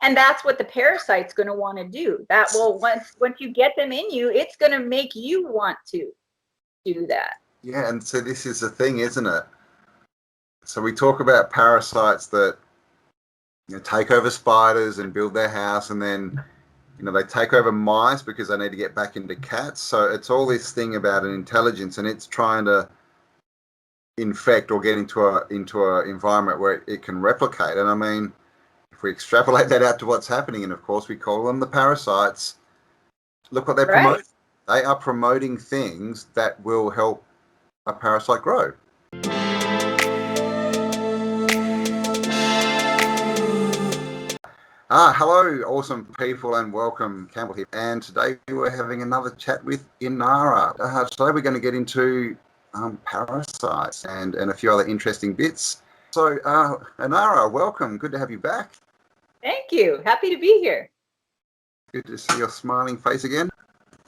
And that's what the parasite's going to want to do. That will, once you get them in you, it's going to make you want to do that. Yeah, and so this is the thing, isn't it? So we talk about parasites that take over spiders and build their house, and then they take over mice because they need to get back into cats. So it's all this thing about an intelligence, and it's trying to infect or get into a environment where it can replicate. And I mean, if we extrapolate that out to what's happening, and of course we call them the parasites, look what they're promoting. They are promoting things that will help a parasite grow. Hello, awesome people, and welcome. Campbell here. And today we're having another chat with Inara. Today we're going to get into parasites and a few other interesting bits. So, Inara, welcome. Good to have you back. Thank you. Happy to be here. Good to see your smiling face again.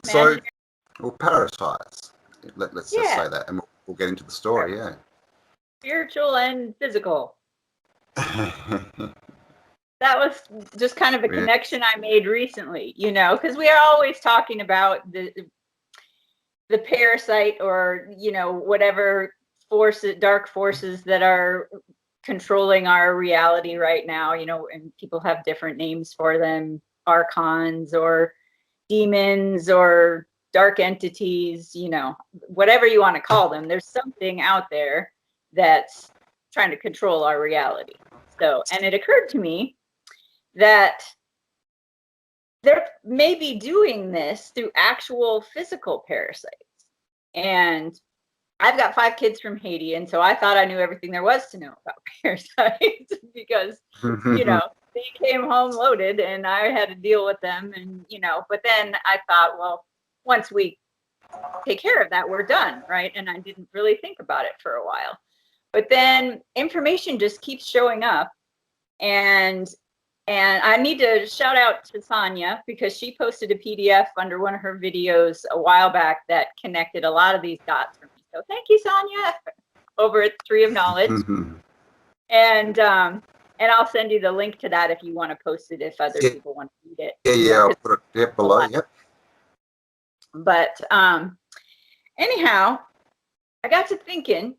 Imagine. So, parasites. Let's just say that, and we'll get into the story. Yeah. Spiritual and physical. That was just kind of a connection I made recently, because we are always talking about the parasite or, whatever dark forces that are controlling our reality right now, and people have different names for them, archons or demons or dark entities, whatever you want to call them. There's something out there that's trying to control our reality. So, and it occurred to me that they're maybe doing this through actual physical parasites. And I've got 5 kids from Haiti, and so I thought I knew everything there was to know about parasites because, they came home loaded and I had to deal with them. And, but then I thought, well, once we take care of that, we're done, right? And I didn't really think about it for a while. But then information just keeps showing up. And I need to shout out to Sonia because she posted a PDF under one of her videos a while back that connected a lot of these dots for me. So thank you, Sonia, over at Tree of Knowledge. And I'll send you the link to that if you want to post it, if other people want to read it. Yeah, I'll put it below. Yep. But anyhow, I got to thinking,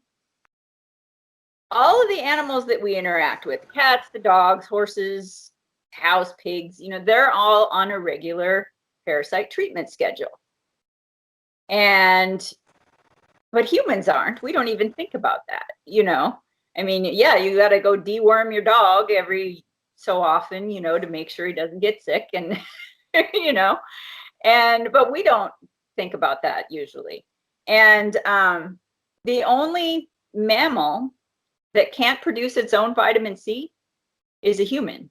all of the animals that we interact with, cats, the dogs, horses, cows, pigs, they're all on a regular parasite treatment schedule. But humans aren't. We don't even think about that, I mean, yeah, you got to go deworm your dog every so often, to make sure he doesn't get sick and, but we don't think about that usually. And the only mammal that can't produce its own vitamin C is a human.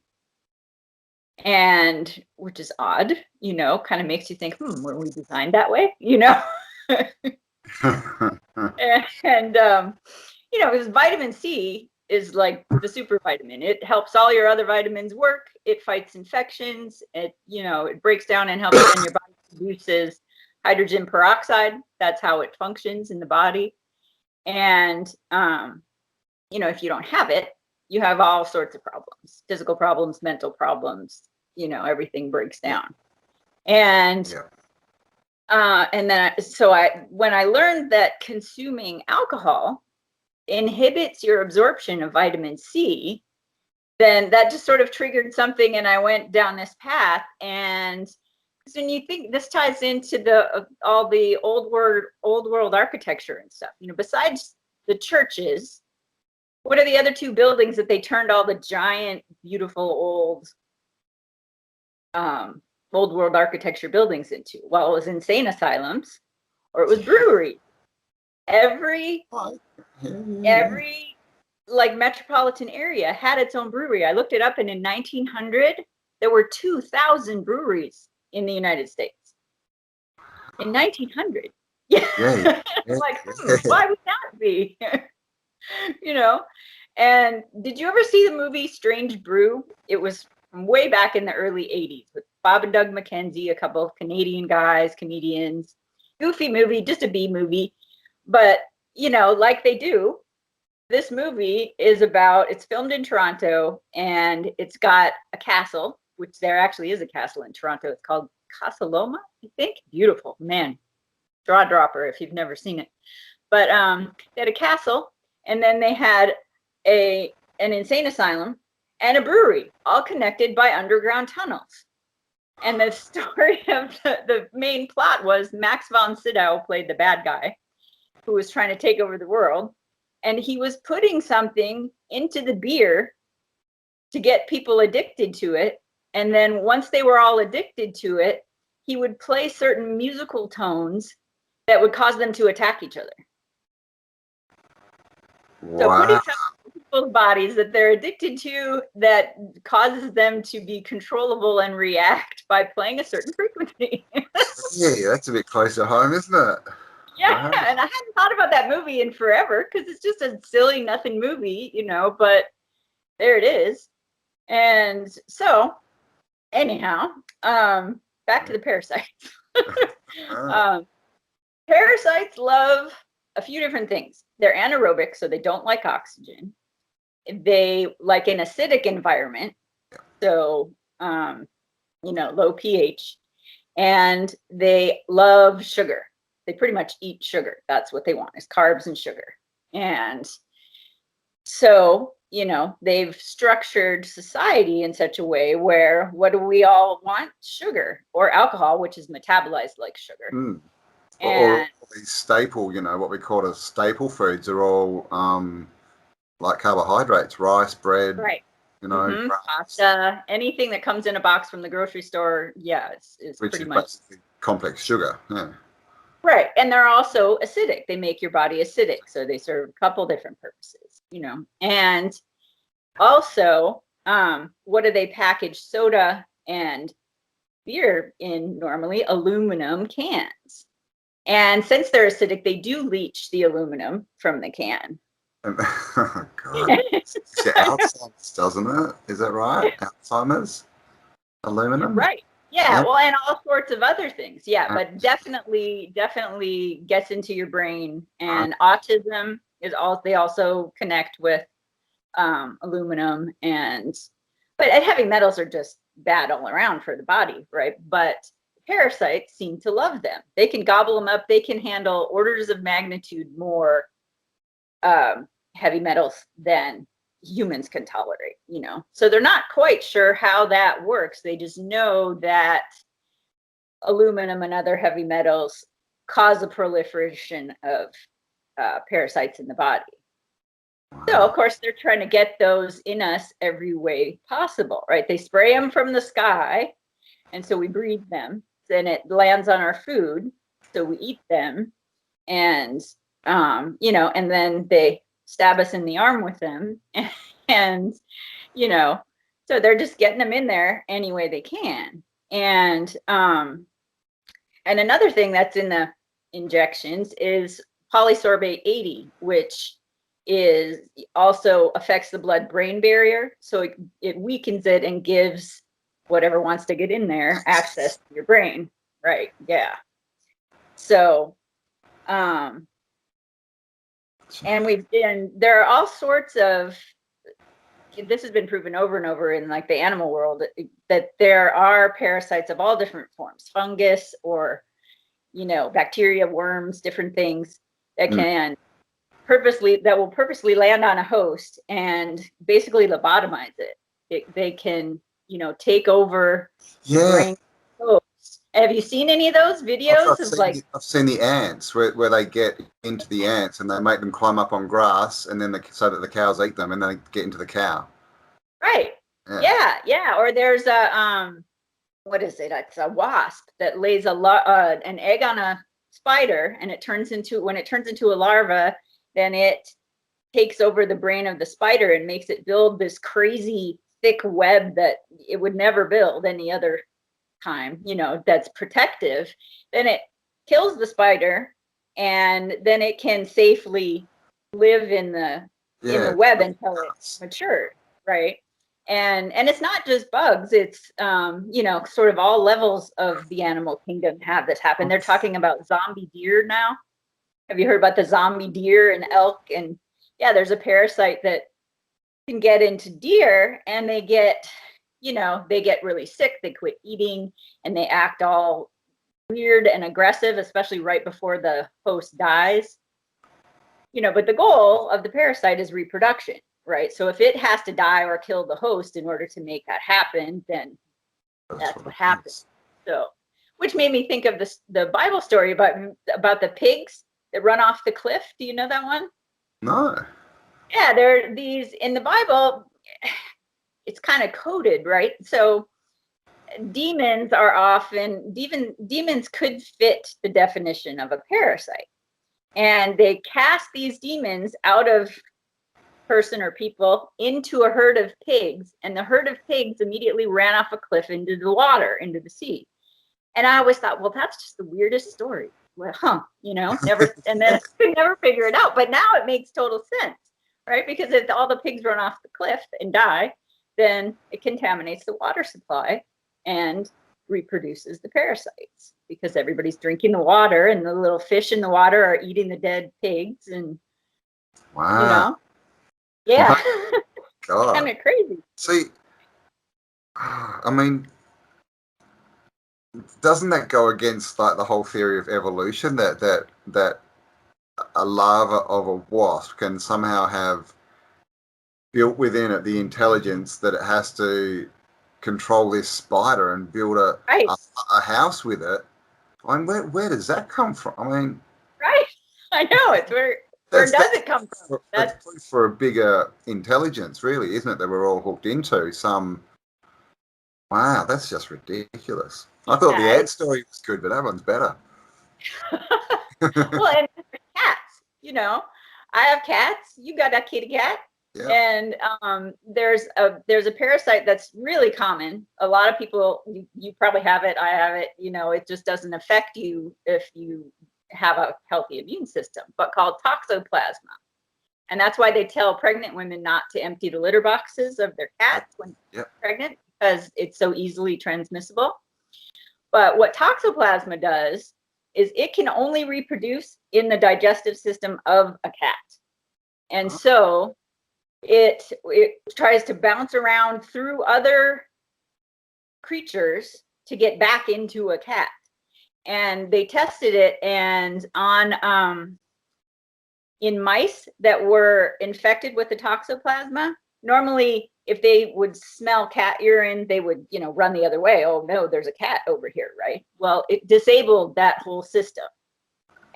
And which is odd, kind of makes you think, were we designed that way? Because vitamin C is like the super vitamin. It helps all your other vitamins work. It fights infections. It breaks down and helps when your body produces hydrogen peroxide. That's how it functions in the body. And, if you don't have it, you have all sorts of problems, physical problems, mental problems, everything breaks down. And, when I learned that consuming alcohol inhibits your absorption of vitamin C, then that just sort of triggered something. And I went down this path. And when you think this ties into all the old world architecture and stuff, besides the churches, what are the other 2 buildings that they turned all the giant, beautiful old world architecture buildings into? Well, it was insane asylums or it was breweries. Every like metropolitan area had its own brewery. I looked it up, and in 1900 there were 2,000 breweries in the United States. In 1900. Why would that be? And did you ever see the movie Strange Brew? It was from way back in the early 80s with Bob and Doug McKenzie, a couple of Canadian guys, comedians. Goofy movie, just a B movie. But, like they do, this movie is it's filmed in Toronto, and it's got a castle which there actually is a castle in Toronto. It's called Casa Loma, I think. Beautiful, man. Jaw dropper if you've never seen it. But they had a castle, and then they had an insane asylum and a brewery, all connected by underground tunnels. And the story of the main plot was Max von Sydow played the bad guy who was trying to take over the world. And he was putting something into the beer to get people addicted to it. And then once they were all addicted to it, he would play certain musical tones that would cause them to attack each other. Wow. So putting something in people's bodies that they're addicted to that causes them to be controllable and react by playing a certain frequency. Yeah, that's a bit close to home, isn't it? Yeah, Wow. and I hadn't thought about that movie in forever because it's just a silly nothing movie, you know, but there it is. And so, anyhow, back to the parasites. Parasites love a few different things. They're anaerobic, so they don't like oxygen. They like an acidic environment, so low pH, and they love sugar. They pretty much eat sugar. That's what they want, is carbs and sugar. And so, they've structured society in such a way where what do we all want? Sugar or alcohol, which is metabolized like sugar. Mm. And or these staple, what we call as staple foods are all like carbohydrates, rice, bread, right. grass, Pasta, anything that comes in a box from the grocery store, is which pretty is much basically complex sugar. Yeah. right. And they're also acidic. They make your body acidic, so they serve a couple different purposes, And also, what do they package soda and beer in normally? Aluminum cans. And since they're acidic, they do leach the aluminum from the can. Oh, God. It's Alzheimer's, doesn't it? Is that right? Alzheimer's? Aluminum? Right. Yeah. Well, and all sorts of other things. Yeah. But definitely gets into your brain. And autism is all, they also connect with aluminum but heavy metals are just bad all around for the body. Right. But parasites seem to love them. They can gobble them up. They can handle orders of magnitude more heavy metals than humans can tolerate, So they're not quite sure how that works. They just know that aluminum and other heavy metals cause a proliferation of parasites in the body. So, of course, they're trying to get those in us every way possible, right? They spray them from the sky, and so we breathe them. Then it lands on our food, so we eat them, and and then they stab us in the arm with them, and so they're just getting them in there any way they can. And another thing that's in the injections is polysorbate 80, which is also affects the blood-brain barrier, so it weakens it and gives whatever wants to get in there access to your brain, right? Yeah. So and there are all sorts of, this has been proven over and over in like the animal world, that there are parasites of all different forms, fungus or bacteria, worms, different things that will purposely land on a host and basically lobotomize it. They can take over the brain. Have you seen any of those videos? I've seen the ants where they get into the ants and they make them climb up on grass and then so that the cows eat them and then they get into the cow. Right. Yeah. Or there's a what is it? It's a wasp that lays an egg on a spider, and when it turns into a larva, then it takes over the brain of the spider and makes it build this crazy thick web that it would never build any other time, that's protective. Then it kills the spider, and then it can safely live in the web until it's matured, right? And it's not just bugs, it's sort of all levels of the animal kingdom have this happen. They're talking about zombie deer now. Have you heard about the zombie deer and elk? And there's a parasite that can get into deer, and they get they get really sick, they quit eating, and they act all weird and aggressive, especially right before the host dies. But the goal of the parasite is reproduction, right? So if it has to die or kill the host in order to make that happen, then that's what happens. So, which made me think of the Bible story about the pigs that run off the cliff. Do you know that one? No. Yeah, there are these in the Bible. It's kind of coded, right? So demons could fit the definition of a parasite, and they cast these demons out of person or people into a herd of pigs, and the herd of pigs immediately ran off a cliff into the water, into the sea. And I always thought, well, that's just the weirdest story. Well, never, and then I could never figure it out. But now it makes total sense, right? Because if all the pigs run off the cliff and die, then it contaminates the water supply and reproduces the parasites, because everybody's drinking the water, and the little fish in the water are eating the dead pigs, and wow. Yeah. God. Kind of crazy. See, I mean, doesn't that go against like the whole theory of evolution that a larva of a wasp can somehow have built within it the intelligence that it has to control this spider and build a house with it? I mean, where does that come from? I mean, right. I know, it's where does it come from? That's proof for a bigger intelligence, really, isn't it? That we're all hooked into some. Wow, that's just ridiculous. I thought the ant story was good, but that one's better. Well, and cats, I have cats. You got a kitty cat. Yeah. And there's a parasite that's really common. A lot of people, you probably have it. I have it. It just doesn't affect you if you have a healthy immune system, but called toxoplasma. And that's why they tell pregnant women not to empty the litter boxes of their cats when they're pregnant, because it's so easily transmissible. But what toxoplasma does is it can only reproduce in the digestive system of a cat. And so it tries to bounce around through other creatures to get back into a cat. And they tested it, and on in mice that were infected with the toxoplasma, normally if they would smell cat urine, they would, run the other way. Oh no, there's a cat over here, right? Well, it disabled that whole system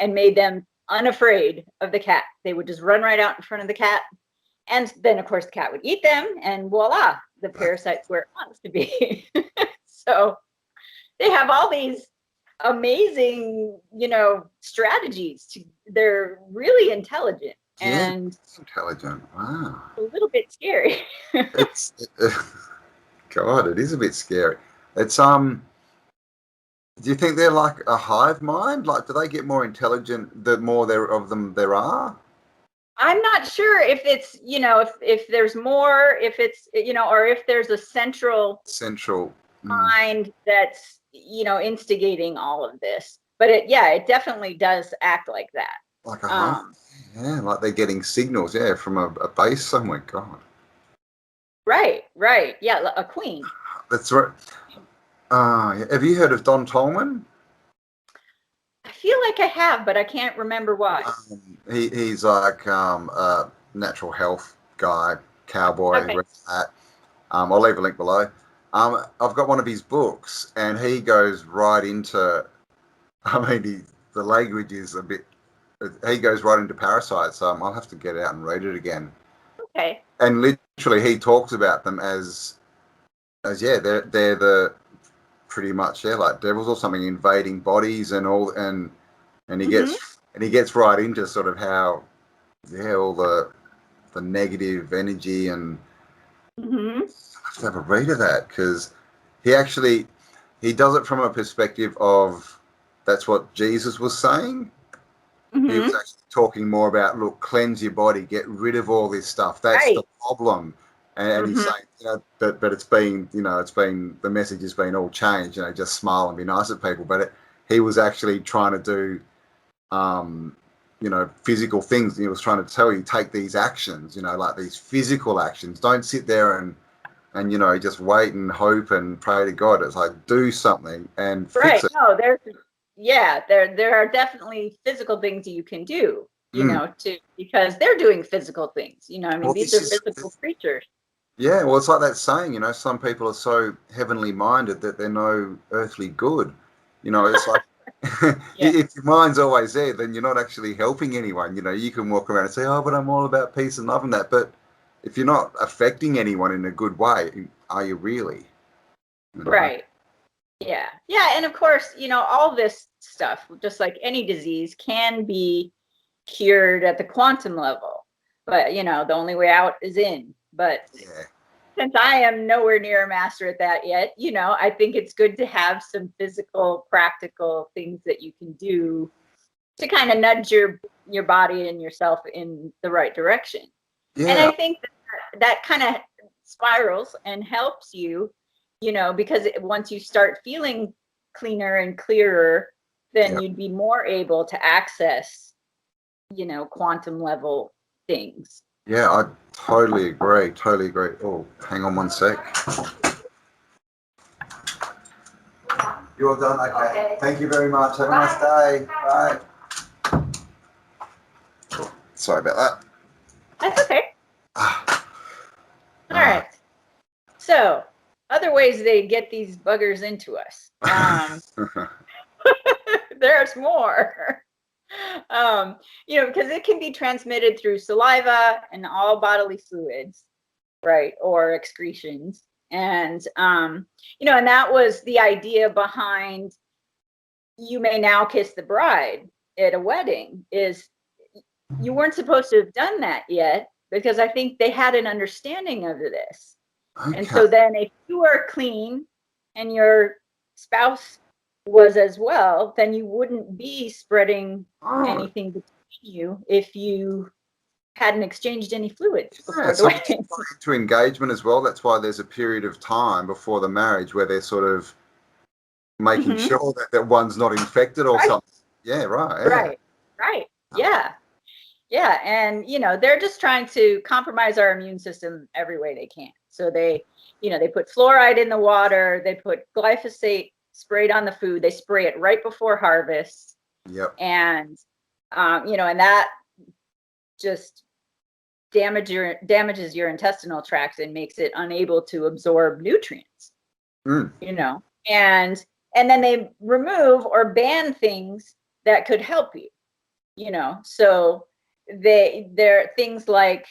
and made them unafraid of the cat. They would just run right out in front of the cat. And then of course the cat would eat them, and voila, the parasite's where it wants to be. So they have all these amazing, strategies. They're really intelligent. Yeah, and intelligent. Wow. A little bit scary. God, it is a bit scary. It's do you think they're like a hive mind? Like, do they get more intelligent the more of them there are? I'm not sure if it's, if there's more, if it's, or if there's a central mind that's, instigating all of this. But it definitely does act like that. Like a hive. Yeah, like they're getting signals, from a base somewhere. God. Right. Yeah, a queen. That's right. Have you heard of Don Tolman? I feel like I have, but I can't remember why. He's like a natural health guy, cowboy, that. I'll leave a link below. I've got one of his books, and he goes right into. The language is a bit. He goes right into parasites. I'll have to get out and read it again. Okay. And literally, he talks about them as they're the pretty much like devils or something invading bodies and all, and he gets right into sort of how all the negative energy, and I have to have a read of that, because he does it from a perspective of that's what Jesus was saying. He was actually talking more about, look, cleanse your body, get rid of all this stuff. That's the problem. And he's saying, but it's been, the message has been all changed, just smile and be nice at people. But he was actually trying to do, physical things. He was trying to tell you, take these actions, like these physical actions. Don't sit there and and just wait and hope and pray to God. It's like, do something and fix Right. it. No, there are definitely physical things you can do, Mm. because they're doing physical things. I mean, Well, these this are is physical creatures. yeah. Well, it's like that saying, some people are so heavenly minded that they're no earthly good. It's like Yeah. if your mind's always there, then you're not actually helping anyone. You can walk around and say, "Oh, but I'm all about peace and love and that." But if you're not affecting anyone in a good way, are you really? Right. Yeah. Yeah. And of course, all this stuff, just like any disease, can be cured at the quantum level. But, the only way out is in. But Yeah. since I am nowhere near a master at that yet, I think it's good to have some physical, practical things that you can do to kind of nudge your body and yourself in the right direction. And Yeah. I think that kind of spirals and helps you, because once you start feeling cleaner and clearer, then Yeah. you'd be more able to access, quantum level things. Yeah. I totally agree. Totally agree. Oh, hang on one sec. You're done. Okay. Thank you very much. Have a nice day. Bye. Sorry about that. That's okay. Ah, All right. So, other ways they get these buggers into us. There's more. Because it can be transmitted through saliva and all bodily fluids, right, or excretions. And and that was the idea behind "You May Now Kiss the Bride" at a wedding. Is you weren't supposed to have done that yet, because I think they had an understanding of this. And okay. so then if you are clean and your spouse was as well, then you wouldn't be spreading Oh, anything between you if you hadn't exchanged any fluids yeah. before the So it's wedding. to engagement as well. That's why there's a period of time before the marriage where they're sort of making Mm-hmm. sure that one's not infected or Right, something. Yeah, right. Yeah. right, right. Yeah. Yeah. And, they're just trying to compromise our immune system every way they can. So they put fluoride in the water, they put glyphosate sprayed on the food, they spray it right before harvest. Yep. And, and that just damages your intestinal tract and makes it unable to absorb nutrients, Mm. and then they remove or ban things that could help you, so there are things like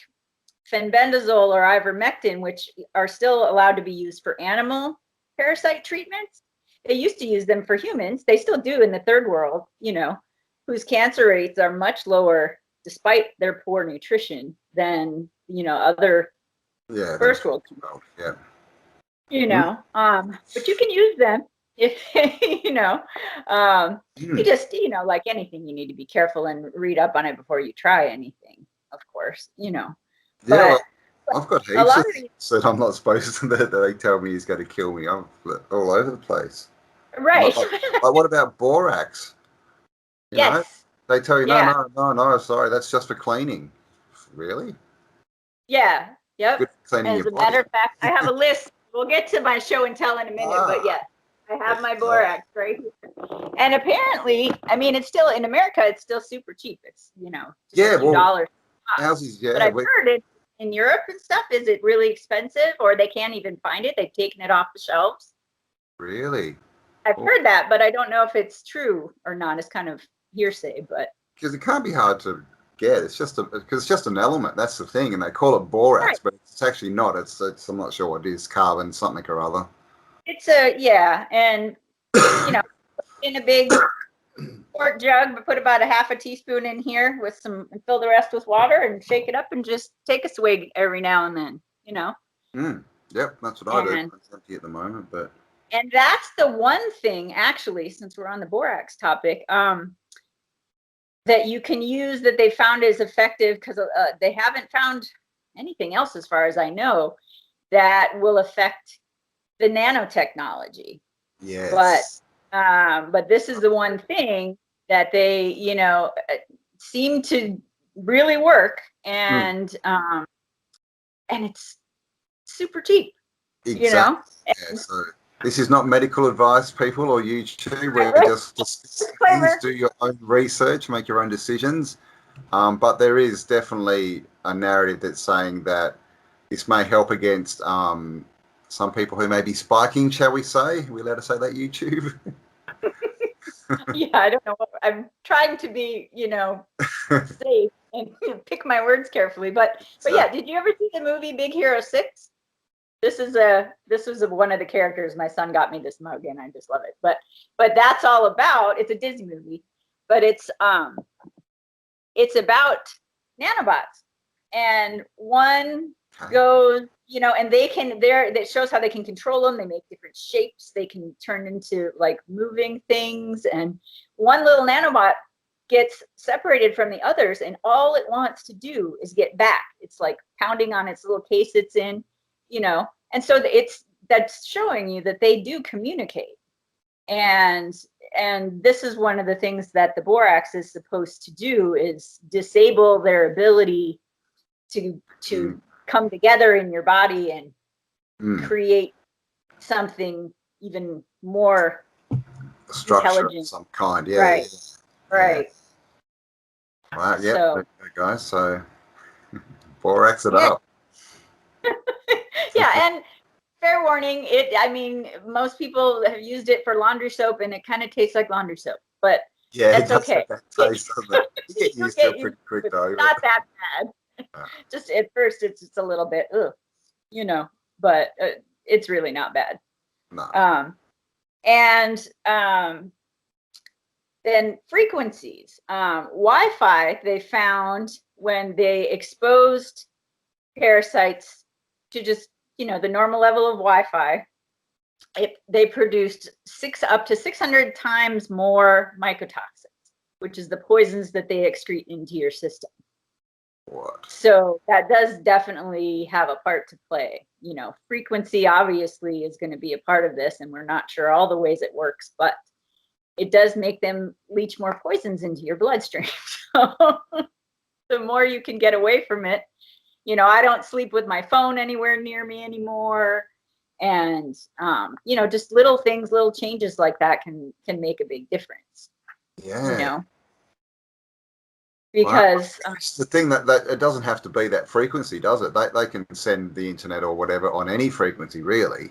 fenbendazole or ivermectin, which are still allowed to be used for animal parasite treatments. They used to use them for humans. They still do in the third world, whose cancer rates are much lower despite their poor nutrition than, other Yeah. first world people. Oh, yeah. Mm. But you can use them if you Mm. just, like anything, you need to be careful and read up on it before you try anything, of course, Yeah. but Well, I've got a heaps lot of of things these, that I'm not supposed to that they tell me is going to kill me. I'm all over the place. right. Like, what about borax? You know, Yes. they tell you, no, Yeah. no, no, no, sorry, that's just for cleaning. Really? Yeah. Yep. Good for cleaning As your a matter body. of fact, I have a list. We'll get to my show and tell in a minute, but Ah, yes, I have there my you go. borax right here. And apparently, I mean, it's still in America, it's still super cheap. It's, just a Yeah, few well, dollars. ours is, But yeah, I've heard it in Europe and stuff. Is it really expensive, or they can't even find it? They've taken it off the shelves. really. I've heard that, but I don't know if it's true or not. It's kind of hearsay, but Because it can't be hard to get. Because it's just an element. That's the thing, and they call it borax, right. but it's actually not. It's I'm not sure what it is. Carbon something or other. It's and in a big quart jug, but put about a half a teaspoon in here and fill the rest with water and shake it up and just take a swig every now and then. Mm, yep, that's what I do. And It's empty at the moment, but that's the one thing, actually, since we're on the borax topic, that you can use that they found is effective, because they haven't found anything else, as far as I know, that will affect the nanotechnology. But yes. but this is the one thing that they, seem to really work, Mm, and it's super cheap. you know? Exactly. Yeah, so this is not medical advice, people, or YouTube. We're Right. just Disclaimer. do your own research, make your own decisions. But there is definitely a narrative that's saying that this may help against some people who may be spiking, shall we say? Are we allowed to say that, YouTube? Yeah, I don't know. I'm trying to be, safe and pick my words carefully. But yeah, did you ever see the movie Big Hero 6? This was one of the characters. My son got me this mug and I just love it. But that's all about, it's a Disney movie, but it's about nanobots. And one goes, and that shows how they can control them. They make different shapes. They can turn into like moving things. And one little nanobot gets separated from the others, and all it wants to do is get back. It's like pounding on its little case it's in, and so that's showing you that they do communicate. And this is one of the things that the borax is supposed to do, is disable their ability to come together in your body and create something even more structure intelligent of some kind. Right. Wow, yeah. So, guys, so borax it yeah. up. Yeah, and fair warning, most people have used it for laundry soap and it kind of tastes like laundry soap, but that's okay. That taste, doesn't it? You get used to it pretty quick though. Not that bad. Just at first it's just a little bit but it's really not bad. No. Then frequencies. Wi-Fi, they found when they exposed parasites to just, the normal level of Wi-Fi, they produced up to 600 times more mycotoxins, which is the poisons that they excrete into your system. What? So that does definitely have a part to play. Frequency obviously is going to be a part of this, and we're not sure all the ways it works, but it does make them leach more poisons into your bloodstream. So the more you can get away from it, I don't sleep with my phone anywhere near me anymore. And, just little things, little changes like that can make a big difference. Yeah. Because it's the thing that it doesn't have to be that frequency, does it? They can send the internet or whatever on any frequency, really.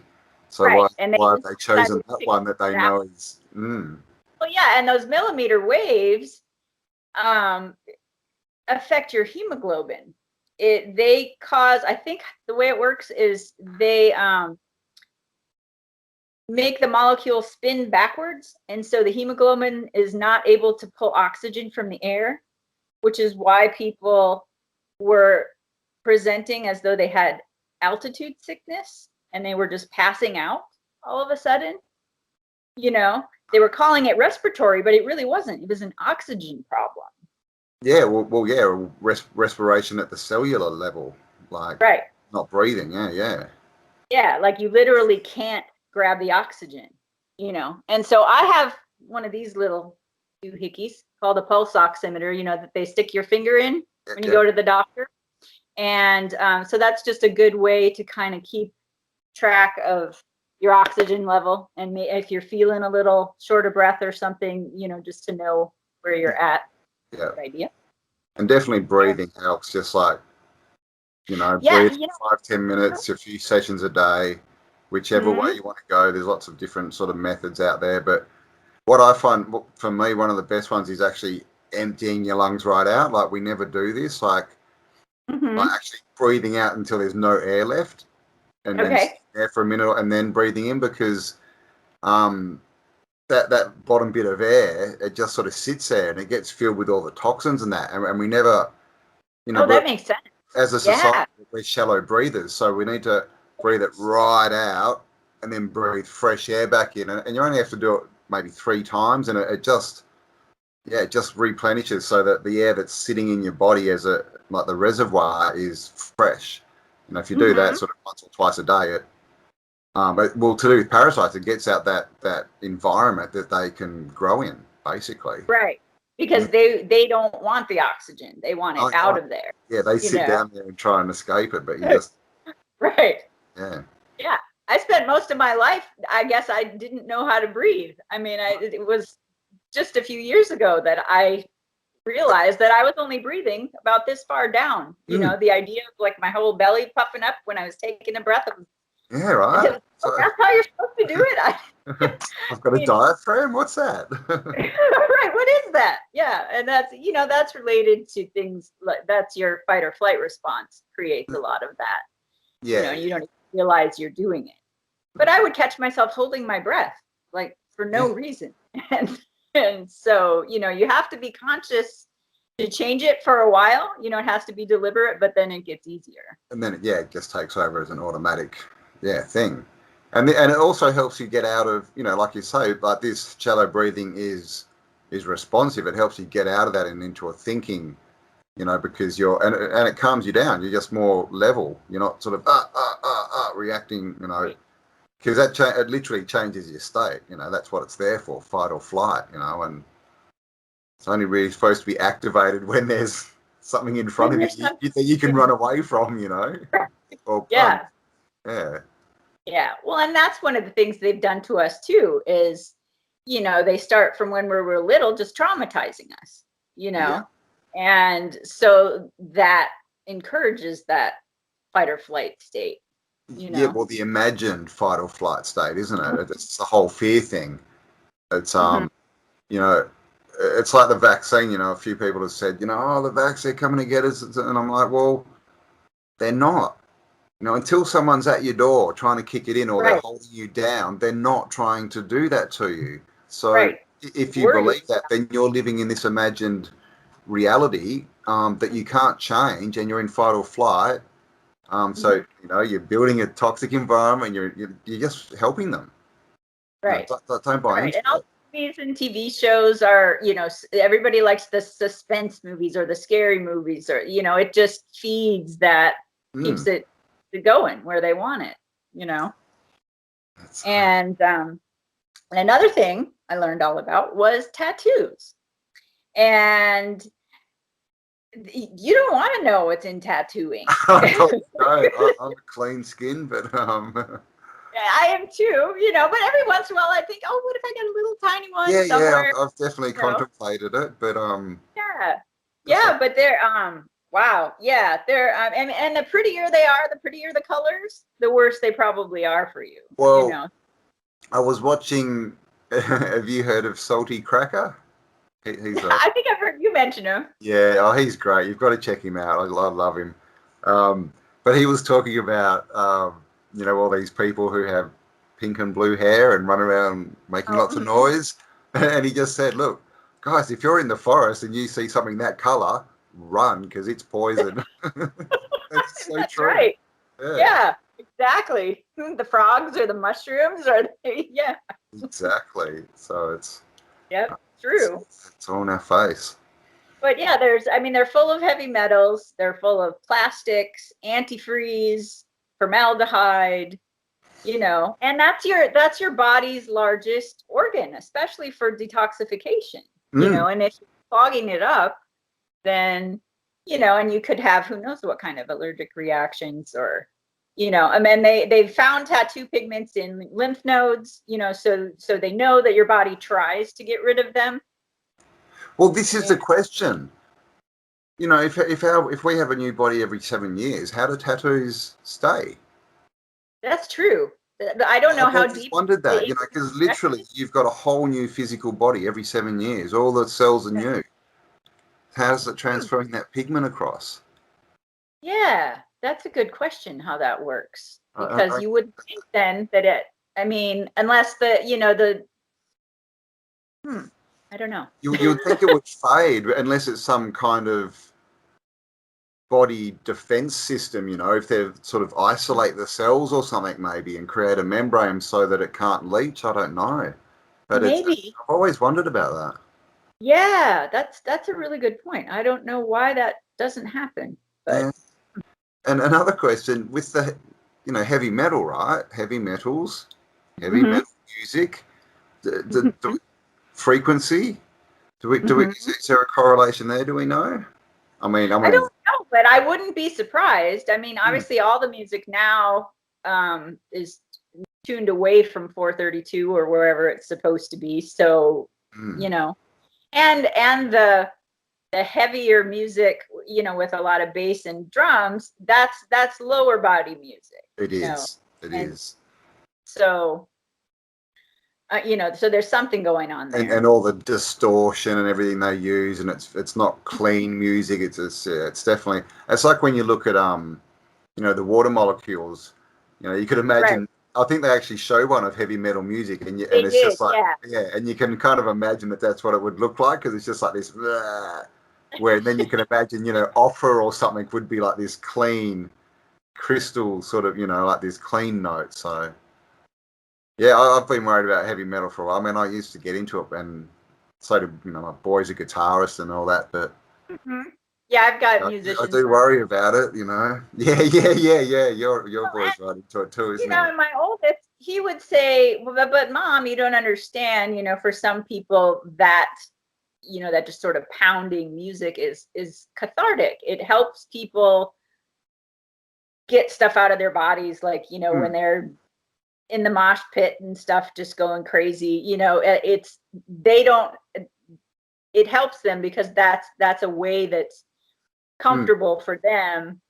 So right. why have they chosen that one that they know is? Well, yeah, and those millimeter waves affect your hemoglobin. They cause, I think the way it works is they make the molecule spin backwards, and so the hemoglobin is not able to pull oxygen from the air, which is why people were presenting as though they had altitude sickness and they were just passing out all of a sudden. They were calling it respiratory, but it really wasn't. It was an oxygen problem. Yeah, yeah, respiration at the cellular level, like not breathing. Yeah, like you literally can't grab the oxygen, And so I have one of these little doohickeys called a pulse oximeter, that they stick your finger in when you go to the doctor. And so that's just a good way to kind of keep track of your oxygen level, and if you're feeling a little short of breath or something, just to know where you're at. Yeah. Good idea. And definitely breathing helps, just like, breathe 5-10 minutes, a few sessions a day, whichever way you want to go. There's lots of different sort of methods out there. But what I find, for me, one of the best ones is actually emptying your lungs right out. Like, we never do this. Like actually breathing out until there's no air left, and then sitting there for a minute and then breathing in, because that bottom bit of air, it just sort of sits there and it gets filled with all the toxins and that. And we never, that makes sense. As a society, we're shallow breathers, so we need to breathe it right out and then breathe fresh air back in. And you only have to do it maybe 3 times, and it just replenishes, so that the air that's sitting in your body as the reservoir is fresh. If you do that sort of once or twice a day, but to do with parasites, it gets out that environment that they can grow in, basically. Right. Because they don't want the oxygen. They want it out of there. Yeah, they sit down there and try and escape it, but you just... Right. Yeah. Yeah. I spent most of my life, I guess I didn't know how to breathe. I mean, it was just a few years ago that I realized that I was only breathing about this far down. You know, the idea of like my whole belly puffing up when I was taking a breath. Yeah, right. So, That's how you're supposed to do it. I've got a diaphragm. What's that? Right. What is that? Yeah. And that's, that's related to things like that's your fight or flight response creates a lot of that. Yeah. You don't realize you're doing it. But I would catch myself holding my breath like for no reason. And so, you have to be conscious to change it for a while. It has to be deliberate, but then it gets easier. And then, it just takes over as an automatic, thing. And it also helps you get out of, like you say, like this shallow breathing is responsive. It helps you get out of that and into a thinking, because and it calms you down. You're just more level. You're not sort of reacting, because it literally changes your state. That's what it's there for, fight or flight, and it's only really supposed to be activated when there's something in front of you that you can run away from, or yeah. Yeah. Yeah. Well, and that's one of the things they've done to us too is, they start from when we were little, just traumatizing us, and so that encourages that fight or flight state, Yeah, well, the imagined fight or flight state, isn't it? It's the whole fear thing. It's, it's like the vaccine, a few people have said, oh, the vaccine coming to get us. And I'm like, well, they're not. Until someone's at your door trying to kick it in or they're holding you down, they're not trying to do that to you. So if you believe that, then you're living in this imagined reality that you can't change, and you're in fight or flight. So, you're building a toxic environment, you're just helping them. Right. Don't buy into it. And all movies and TV shows are, everybody likes the suspense movies or the scary movies, or, it just feeds that, keeps it going where they want it, And another thing I learned all about was tattoos. And you don't want to know what's in tattooing. I'm a clean skin, but I am too, but every once in a while I think, oh, what if I get a little tiny one somewhere? I've definitely contemplated it, but but they're wow, they're and the prettier they are, the prettier the colors, the worse they probably are for you. Well, I was watching. Have you heard of Salty Cracker? I think I've heard you mention him. Yeah, he's great. You've got to check him out. I love him. But he was talking about all these people who have pink and blue hair and run around making lots of noise, and he just said, "Look, guys, if you're in the forest and you see something that color, run, because it's poison." That's so That's true. Right. Yeah, exactly. The frogs or the mushrooms Exactly. So it's true. It's on our face. But they're full of heavy metals. They're full of plastics, antifreeze, formaldehyde, and that's your body's largest organ, especially for detoxification, and if you're clogging it up, then, and you could have who knows what kind of allergic reactions or, and then they've found tattoo pigments in lymph nodes, so they know that your body tries to get rid of them. Well, this is the question. If we have a new body every 7 years, how do tattoos stay? That's true. I don't know how deep. I wondered that, because literally you've got a whole new physical body every 7 years. All the cells are new. How's it transferring that pigment across? Yeah, that's a good question. How that works, because you would think then that unless I don't know. You would think it would fade unless it's some kind of body defense system, if they sort of isolate the cells or something maybe and create a membrane so that it can't leach. I don't know. But maybe. I've always wondered about that. Yeah, that's a really good point. I don't know why that doesn't happen. But yeah. And another question with the heavy metal, right? Heavy metals, heavy metal music, the frequency. Is there a correlation there? Do we know? I don't know, but I wouldn't be surprised. Obviously all the music now is tuned away from 432 or wherever it's supposed to be. So, you know, and the heavier music, you know, with a lot of bass and drums, that's lower body music. It you know. is. It And is. So, you know, so there's something going on there. And all the distortion and everything they use, and it's not clean music. It's definitely, it's like when you look at you know, the water molecules. You know, you could imagine. Right. I think they actually show one of heavy metal music, and They it's did, just like yeah. and you can kind of imagine that that's what it would look like, because it's just like this. Where then you can imagine, you know, offer or something would be like this clean crystal sort of, you know, like this clean note. So yeah, I've been worried about heavy metal for a while. I mean, I used to get into it, and so did, you know, my boy's a guitarist and all that, but Yeah, I've got I musicians. do worry about it, you know. Yeah. Your boy's right into it too, You isn't know, he? and my oldest, he would say, well, but mom, you don't understand, you know, for some people that, you know, that just sort of pounding music is cathartic. It helps people get stuff out of their bodies, like, you know, when they're in the mosh pit and stuff just going crazy, you know, it helps them because that's a way that's comfortable for them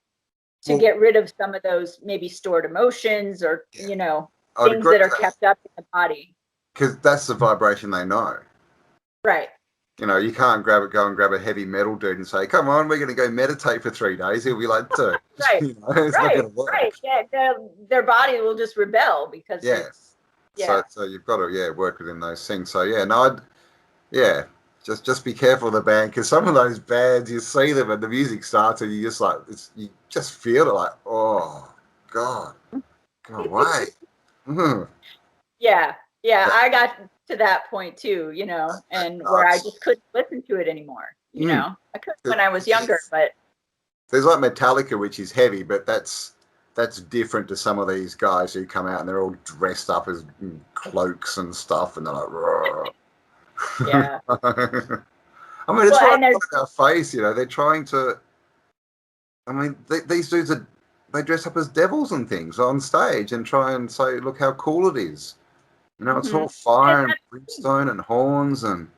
to get rid of some of those maybe stored emotions or, you know, I'd things agree that are with that, kept up in the body. because that's the vibration they know. Right. You know, you can't go and grab a heavy metal dude and say, "Come on, we're going to go meditate for 3 days." He'll be like, "Dude, Right. you know, it's not going to work." Right. Yeah. Their body will just rebel because Yeah. it's, yeah. So you've got to work within those things. So yeah, no, just be careful of the band, because some of those bands, you see them and the music starts and you just like you just feel it like, oh God, go away. Yeah. Yeah. I got to that point too, you know, and where I just couldn't listen to it anymore. You know, I could when I was younger, but there's like Metallica, which is heavy, but that's different to some of these guys who come out and they're all dressed up as cloaks and stuff, and they're like, "Roar." yeah. I mean, it's Well, right and in there's front of our face, you know. They're trying to. I mean, these dudes they dress up as devils and things on stage and try and say, "Look how cool it is." You know, it's all fire and brimstone and horns and.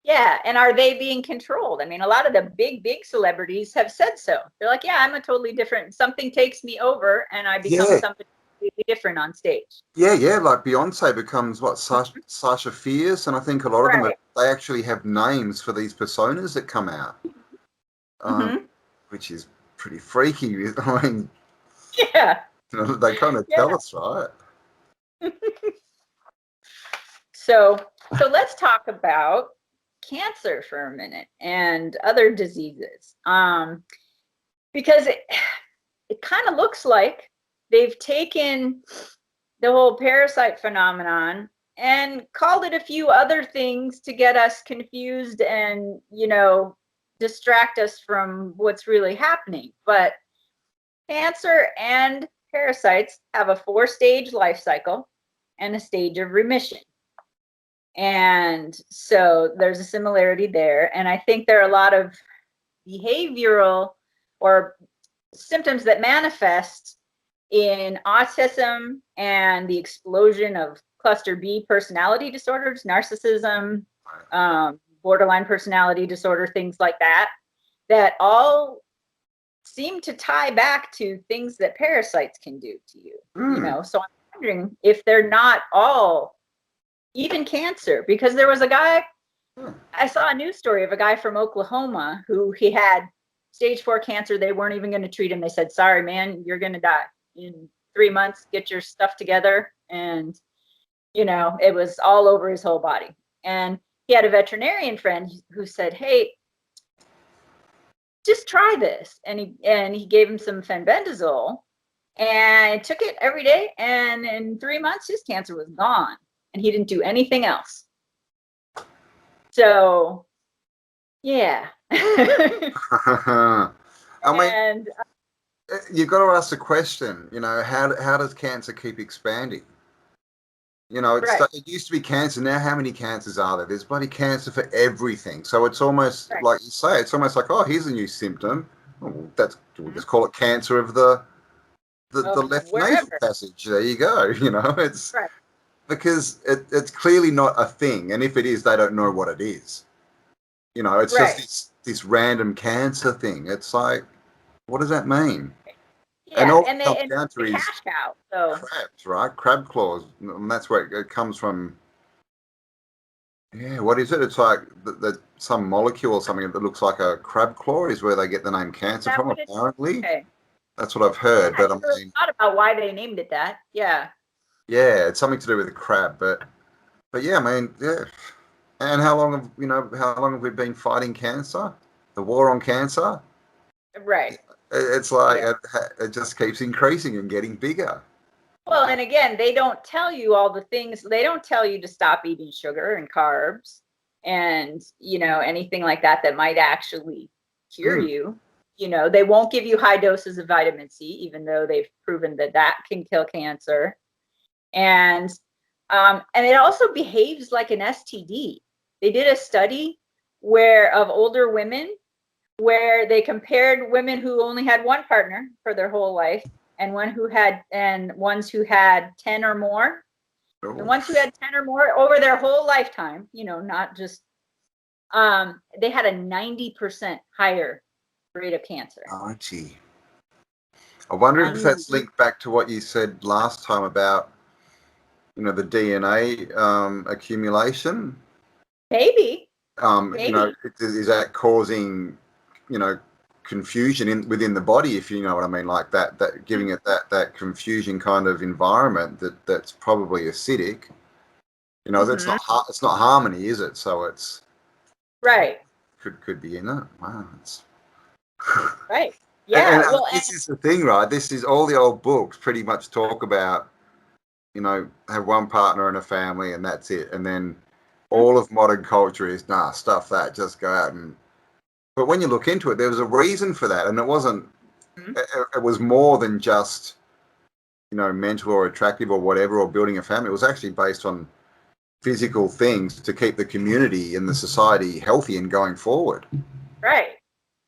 yeah, and are they being controlled? I mean, a lot of the big celebrities have said so. They're like, yeah, I'm a totally different, something takes me over and I become Yeah. something completely different on stage. Yeah, like Beyonce becomes what, Sasha Fierce, and I think a lot of them Right. they actually have names for these personas that come out, which is pretty freaky. I mean, Yeah. you know, they kind of tell us, right? So let's talk about cancer for a minute and other diseases. Because it kind of looks like they've taken the whole parasite phenomenon and called it a few other things to get us confused and, you know, distract us from what's really happening. But cancer and parasites have a 4-stage life cycle and a stage of remission. And so there's a similarity there. And I think there are a lot of behavioral or symptoms that manifest in autism and the explosion of cluster B personality disorders, narcissism, borderline personality disorder, things like that, that all seem to tie back to things that parasites can do to you. You know, so I'm wondering if they're not all, even cancer, because there was a guy, I saw a news story of a guy from Oklahoma who he had stage 4 cancer. They weren't even going to treat him. They said, sorry, man, you're going to die in 3 months, get your stuff together. And, you know, it was all over his whole body. And he had a veterinarian friend who said, hey, just try this. And he gave him some fenbendazole and took it every day. And in 3 months, his cancer was gone and he didn't do anything else. So, yeah. I mean, you've got to ask the question, you know, how does cancer keep expanding? You know, it used to be cancer. Now, how many cancers are there? There's bloody cancer for everything. So it's almost like you say, it's almost like, oh, here's a new symptom. Oh, we'll just call it cancer of the the left nasal wherever. passage. There you go. It's Right. because it's clearly not a thing, and if it is, they don't know what it is. It's Right. just this random cancer thing. It's like, what does that mean? And Yeah, all and it comes they and down to the is cash cow. So crabs, right? Crab claws, and that's where it comes from. Yeah, what is it? It's like some molecule or something that looks like a crab claw is where they get the name is cancer that from, what it? apparently. Okay. That's what I've Yeah, heard, I but I never really mean, thought about why they named it that. Yeah. yeah, it's something to do with the crab, but yeah, I mean, yeah. And how long have we been fighting cancer? The war on cancer? Right. It's like Yeah. it just keeps increasing and getting bigger. Well, and again, they don't tell you all the things. They don't tell you to stop eating sugar and carbs and, anything like that that might actually cure Mm. you. They won't give you high doses of vitamin C, even though they've proven that that can kill cancer. And it also behaves like an STD. They did a study of older women where they compared women who only had one partner for their whole life and ones who had 10 or more. The Oh, ones who had 10 or more over their whole lifetime, not just they had a 90% higher rate of cancer. gee. I wonder if that's 90. linked back to what you said last time about, the DNA accumulation. Maybe. Is that causing, you know, confusion within the body, if you know what I mean, like that giving it that confusion kind of environment that's probably acidic. It's Mhm. not harmony, is it? So it's Right. could be in it. Wow, Right. and Yeah. Well, this is the thing, right? This is all the old books pretty much talk about, have one partner and a family and that's it. And then all of modern culture is, nah, stuff that, just go out and. But when you look into it, there was a reason for that. And it wasn't, mhm. it was more than just, mental or attractive or whatever, or building a family. It was actually based on physical things to keep the community and the society healthy and going forward. Right.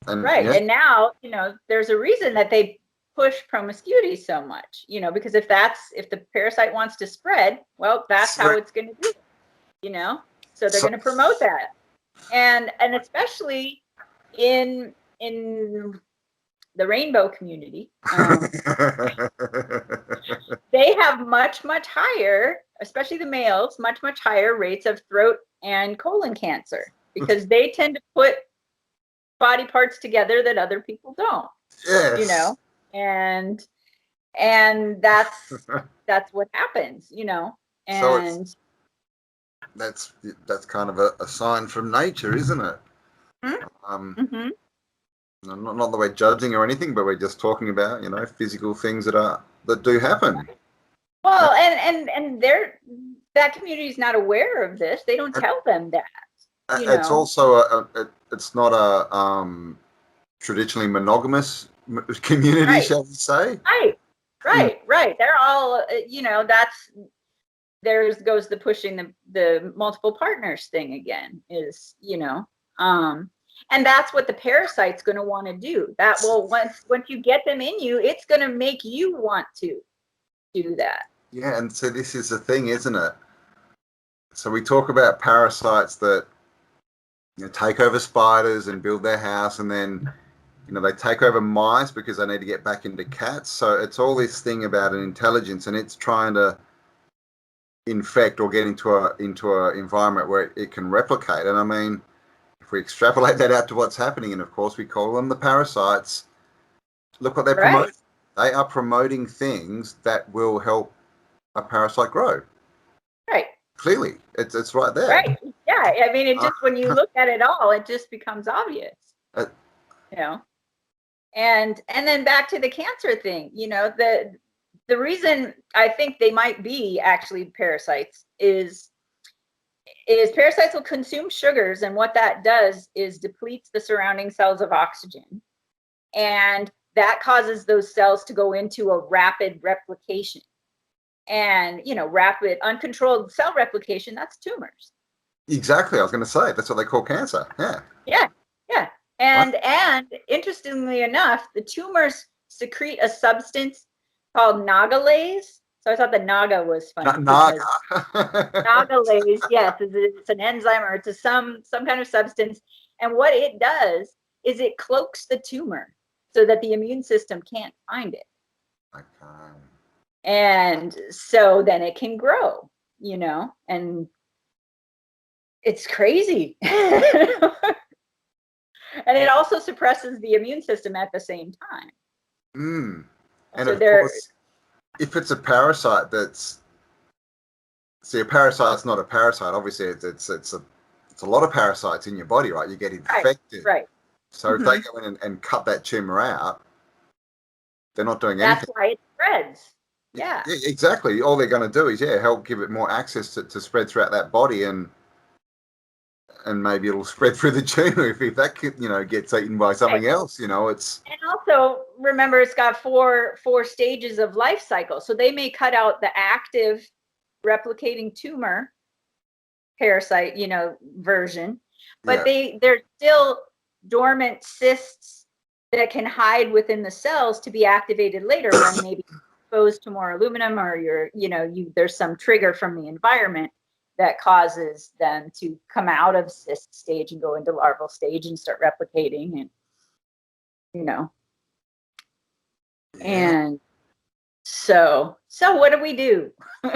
And Right. yeah, And now, there's a reason that they push promiscuity so much, because if the parasite wants to spread, well, that's so, how it's going to do it, So they're so going to promote that. And especially in the rainbow community, they have much, much higher, especially the males, much, much higher rates of throat and colon cancer because they tend to put body parts together that other people don't, yes. and that's what happens, So it's and that's kind of a sign from nature, isn't it? mm-hmm. Not that we're judging or anything, but we're just talking about, physical things that do happen. Well, and that community is not aware of this. They don't And tell them that, it's also it's not a traditionally monogamous community, Right, shall we say? right, Mm. right. They're all, that's there's goes the pushing the multiple partners thing again is, and that's what the parasite's going to want to do. That will once you get them in you, it's going to make you want to do that. Yeah, and so this is the thing, isn't it? So we talk about parasites that take over spiders and build their house, and then they take over mice because they need to get back into cats. So it's all this thing about an intelligence, and it's trying to infect or get into a environment where it can replicate. And I mean, if we extrapolate that out to what's happening, and of course we call them the parasites, look what they're Right, promoting. They are promoting things that will help a parasite grow. right, Clearly, it's right there. right. Yeah, I mean, it Uh, just when you look at it all, it just becomes obvious, uh, you know. And then back to the cancer thing, the reason I think they might be actually parasites is parasites will consume sugars, and what that does is depletes the surrounding cells of oxygen, and that causes those cells to go into a rapid replication. And rapid uncontrolled cell replication, that's tumors. exactly. I was going to say that's what they call cancer. Yeah. Yeah, yeah. Wow. And interestingly enough, the tumors secrete a substance called Nagalaze. So I thought the Naga was funny. Naga. Nagalaze, yes, it's an enzyme or it's some kind of substance. And what it does is it cloaks the tumor so that the immune system can't find it. Okay. And so then it can grow, and it's crazy. And it also suppresses the immune system at the same time. And so of course, if it's a parasite a parasite's not a parasite. Obviously, it's a lot of parasites in your body, right? You get infected. Right. So if they go in and cut that tumor out, they're not doing anything. That's why it spreads. Yeah. Exactly. All they're going to do is help give it more access to spread throughout that body, and maybe it'll spread through the tumor if that gets eaten by something else. It's. And also remember, it's got four stages of life cycle. So they may cut out the active replicating tumor parasite, version, but they're still dormant cysts that can hide within the cells to be activated later when maybe exposed to more aluminum, or there's some trigger from the environment that causes them to come out of cyst stage and go into larval stage and start replicating, and and so what do we do? Don't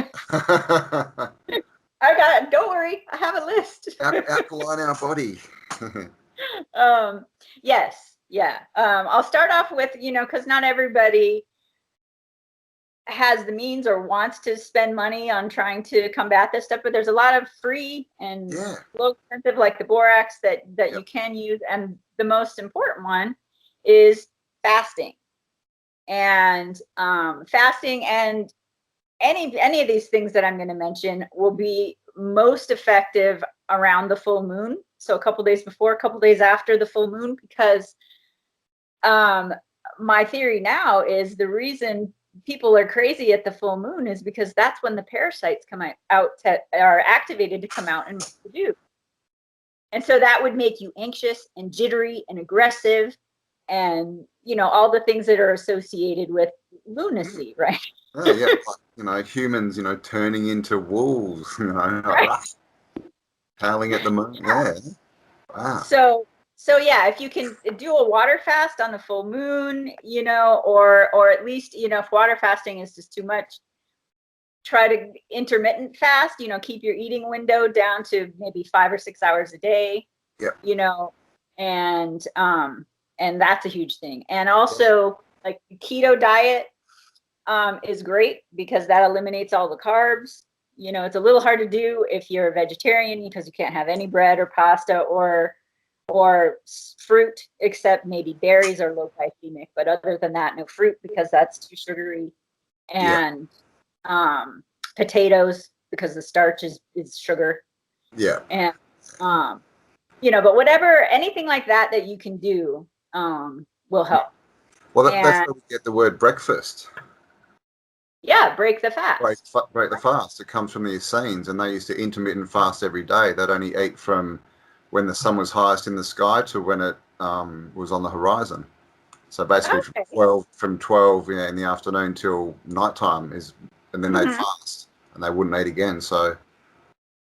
worry, I have a list. Alkaline our body. Yes, yeah. I'll start off with, because not everybody has the means or wants to spend money on trying to combat this stuff, but there's a lot of free and low expensive, like the borax, that you can use. And the most important one is fasting. And fasting and any of these things that I'm going to mention will be most effective around the full moon. So a couple days before, a couple days after the full moon, because my theory now is the reason people are crazy at the full moon is because that's when the parasites come are activated to come out and do. And so that would make you anxious and jittery and aggressive, and all the things that are associated with lunacy, right? Like, humans, turning into wolves, howling at the moon. Yeah. Wow. So yeah, if you can do a water fast on the full moon, or at least, if water fasting is just too much, try to intermittent fast, keep your eating window down to maybe 5 or 6 hours a day. And that's a huge thing. And also, like, the keto diet is great because that eliminates all the carbs. It's a little hard to do if you're a vegetarian because you can't have any bread or pasta or fruit, except maybe berries are low glycemic. But other than that, no fruit because that's too sugary. And potatoes because the starch is sugar. Yeah. And but whatever, anything like that you can do will help. Well, that's where we get the word breakfast. Yeah, break the fast. Break the fast. It comes from the Essenes, and they used to intermittent fast every day. They'd only eat from when the sun was highest in the sky to when it was on the horizon. So basically from 12 in the afternoon till nighttime and then they'd fast and they wouldn't eat again. So.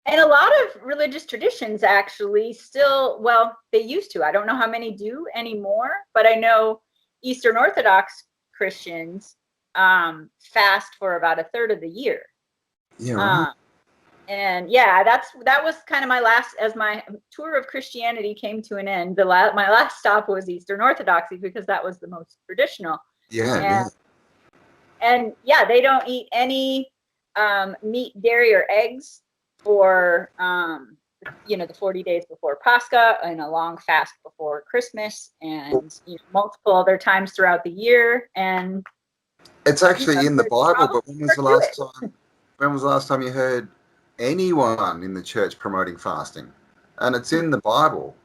And a lot of religious traditions actually still, they used to. I don't know how many do anymore, but I know Eastern Orthodox Christians fast for about a third of the year. Yeah. Right. And that was kind of my last, as my tour of Christianity came to an end. My last stop was Eastern Orthodoxy because that was the most traditional. Yeah. And they don't eat any meat, dairy, or eggs for the 40 days before Pascha, and a long fast before Christmas, and multiple other times throughout the year. And it's actually in the Bible, but when was the last time you heard anyone in the church promoting fasting? And it's in the Bible.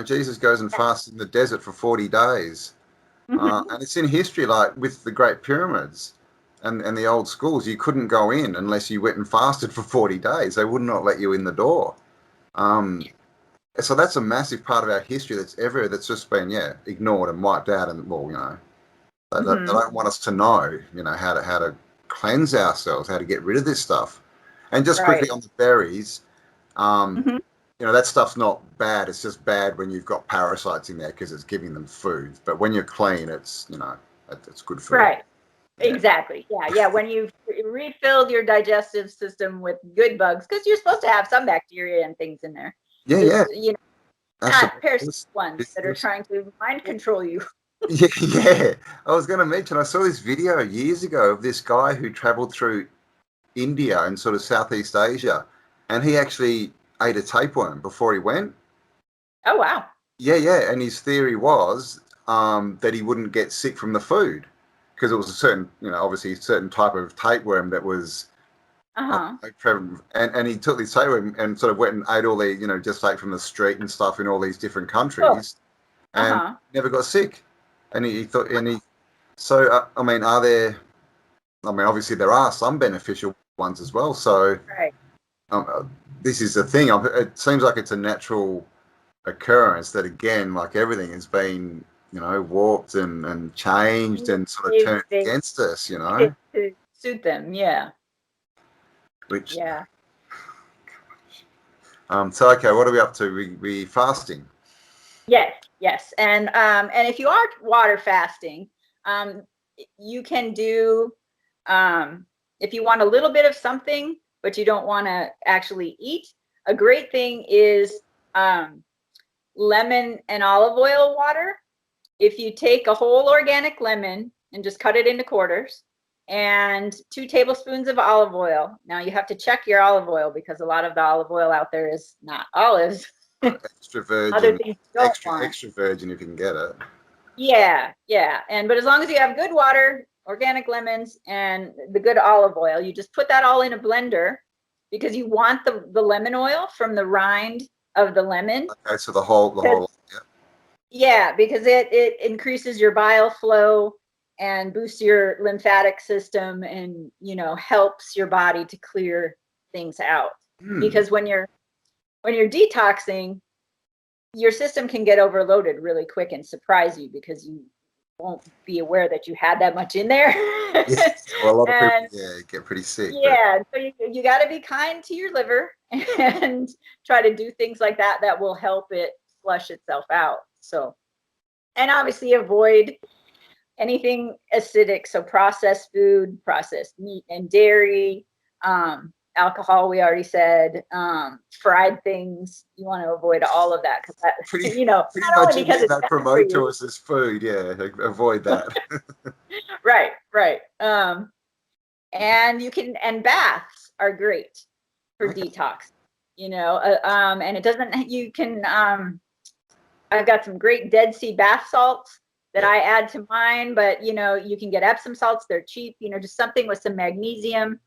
Jesus goes and fasts in the desert for 40 days. And it's in history, like with the Great Pyramids and the old schools. You couldn't go in unless you went and fasted for 40 days. They would not let you in the door. So that's a massive part of our history that's just been ignored and wiped out, and They don't want us to know, how to cleanse ourselves, how to get rid of this stuff. And just quickly on the berries, that stuff's not bad. It's just bad when you've got parasites in there because it's giving them food. But when you're clean, it's good food. Right. Yeah. Exactly. Yeah. When you've refilled your digestive system with good bugs, because you're supposed to have some bacteria and things in there. Yeah. Not parasite ones that are trying to mind control you. Yeah. I was going to mention, I saw this video years ago of this guy who traveled through India and sort of Southeast Asia, and he actually ate a tapeworm before he went. Oh, wow. Yeah. And his theory was that he wouldn't get sick from the food because it was a certain, obviously a certain type of tapeworm that was. And he took this tapeworm and sort of went and ate all the, just like from the street and stuff in all these different countries, and never got sick. And he thought, so I mean, obviously there are some beneficial ones as well. So this is the thing. It seems like it's a natural occurrence that, again, like everything has been, warped and changed and sort of turned against us, To suit them, yeah. Which, yeah. So, okay, what are we up to? We fasting? Yes. And if you are water fasting, you can do, if you want a little bit of something, but you don't want to actually eat, a great thing is lemon and olive oil water. If you take a whole organic lemon and just cut it into quarters, and 2 tablespoons of olive oil. Now you have to check your olive oil because a lot of the olive oil out there is not olives. Extra virgin. Other things you don't want. Extra virgin if you can get it. Yeah. But as long as you have good water, organic lemons, and the good olive oil, you just put that all in a blender because you want the lemon oil from the rind of the lemon. Okay, so the whole. Yeah, because it increases your bile flow and boosts your lymphatic system and, helps your body to clear things out. Because when you're detoxing, your system can get overloaded really quick and surprise you because you won't be aware that you had that much in there. Well, a lot of people get pretty sick. Yeah, so you got to be kind to your liver and try to do things like that will help it flush itself out. So, and obviously avoid anything acidic, so processed food, processed meat and dairy, alcohol, we already said, fried things. You want to avoid all of that because that, pretty not much only because it's that promote to us as food. Yeah, avoid that. Right. And baths are great for detox. And it doesn't. You can. I've got some great Dead Sea bath salts that I add to mine, but you can get Epsom salts. They're cheap. Just something with some magnesium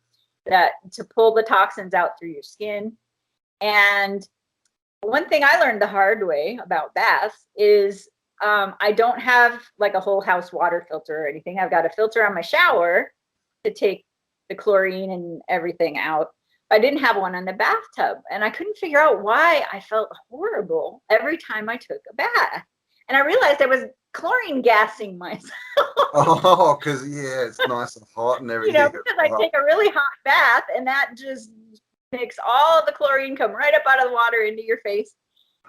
to pull the toxins out through your skin. And one thing I learned the hard way about baths is I don't have like a whole house water filter or anything. I've got a filter on my shower to take the chlorine and everything out. I didn't have one in the bathtub, and I couldn't figure out why I felt horrible every time I took a bath. And I realized I was chlorine gassing myself. Oh, because it's nice and hot and everything. Because I take a really hot bath, and that just makes all the chlorine come right up out of the water into your face.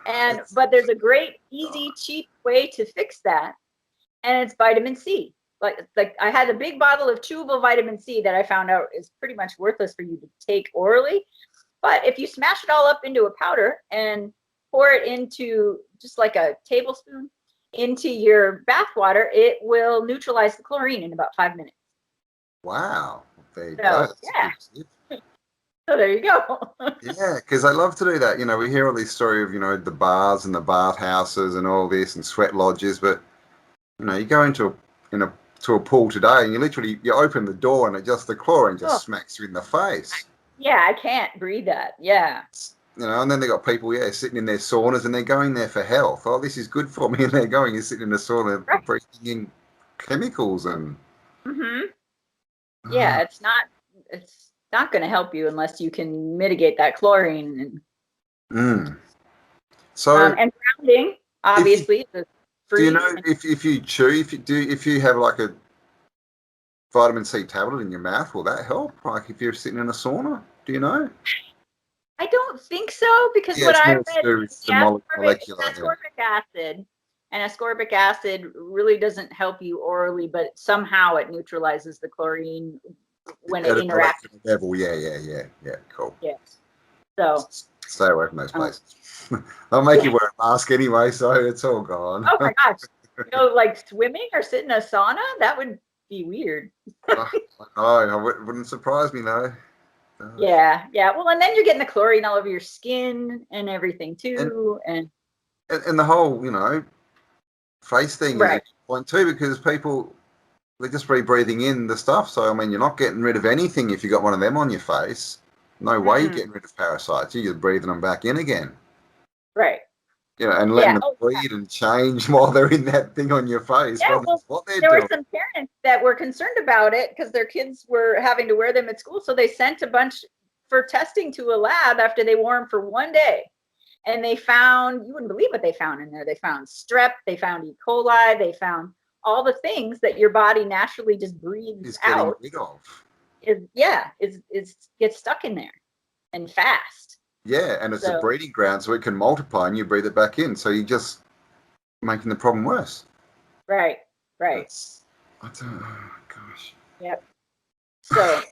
But there's a great, easy, cheap way to fix that, and it's vitamin C. Like I had a big bottle of chewable vitamin C that I found out is pretty much worthless for you to take orally. But if you smash it all up into a powder and pour it into just like a tablespoon into your bath water, it will neutralize the chlorine in about 5 minutes. Wow. There you go. So there you go. Yeah, because I love to do that. We hear all this story of, the bars and the bathhouses and all this and sweat lodges, but, you go into a pool today and you open the door and the chlorine just smacks you in the face. Yeah, I can't breathe that. Yeah. And then they got people, sitting in their saunas and they're going there for health. Oh, this is good for me. And they're sitting in the sauna, breathing in chemicals and. Yeah, it's not going to help you unless you can mitigate that chlorine. So. And grounding, obviously. Do you know if you chew, if you have like vitamin C tablet in your mouth, will that help? Like if you're sitting in a sauna, do you know? I don't think so, because Yeah, what it's I more to read do is with the it's molecular. Yeah. ascorbic acid, and ascorbic acid really doesn't help you orally, but somehow it neutralizes the chlorine when it At a interacts. molecular level, yeah. Cool. Yes. So, Stay away from those um, places. I'll make you wear a mask anyway, so it's all gone. oh my gosh, like swimming or sit in a sauna, that would be weird. No, I wouldn't surprise me, no. Yeah. Well, and then you're getting the chlorine all over your skin and everything And, too, and the whole, face thing is a right. good point too, because people, they're just breathing in the stuff. So, I mean, you're not getting rid of anything if you got one of them on your face. No way you're getting rid of parasites. You're just breathing them back in again. Right. And letting them breed and change while they're in that thing on your face. Yeah, Well, that's what they're there doing. were some parents that were concerned about it because their kids were having to wear them at school. So they sent a bunch for testing to a lab after they wore them for one day. And they found, you wouldn't believe what they found in there. They found strep, they found E. coli, they found all the things that your body naturally just breathes Getting out. rid of. Is gets stuck in there and fast. Yeah, and it's a breeding ground, so it can multiply and you breathe it back in. So you're just making the problem worse. Right. Oh, gosh. Yep. So,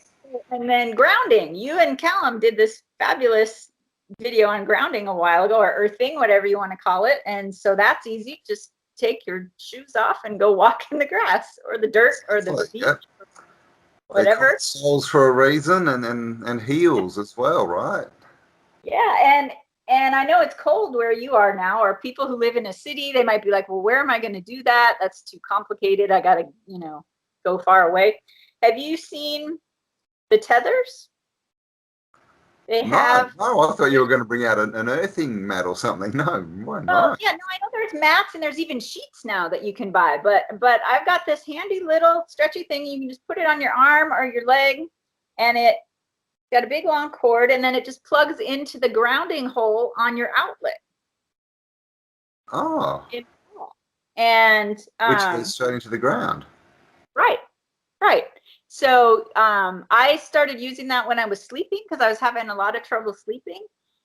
and then grounding. You and Callum did this fabulous video on grounding a while ago, or earthing, whatever you want to call it. And so that's easy. Just take your shoes off and go walk in the grass or the dirt or the beach. Yep. Whatever. Soles for a reason, and heels as well, right? Yeah, and I know it's cold where you are now, or people who live in a city, they might be like, well, where am I going to do that? That's too complicated. I got to, go far away. Have you seen the tethers? They have. No, I thought you were going to bring out an earthing mat or something. No, why Oh, not? yeah, no, I know there's mats and there's even sheets now that you can buy, but I've got this handy little stretchy thing. You can just put it on your arm or your leg, and it got a big long cord, and then it just plugs into the grounding hole on your outlet. Oh. And which goes straight into the ground. Right. So I started using that when I was sleeping because I was having a lot of trouble sleeping,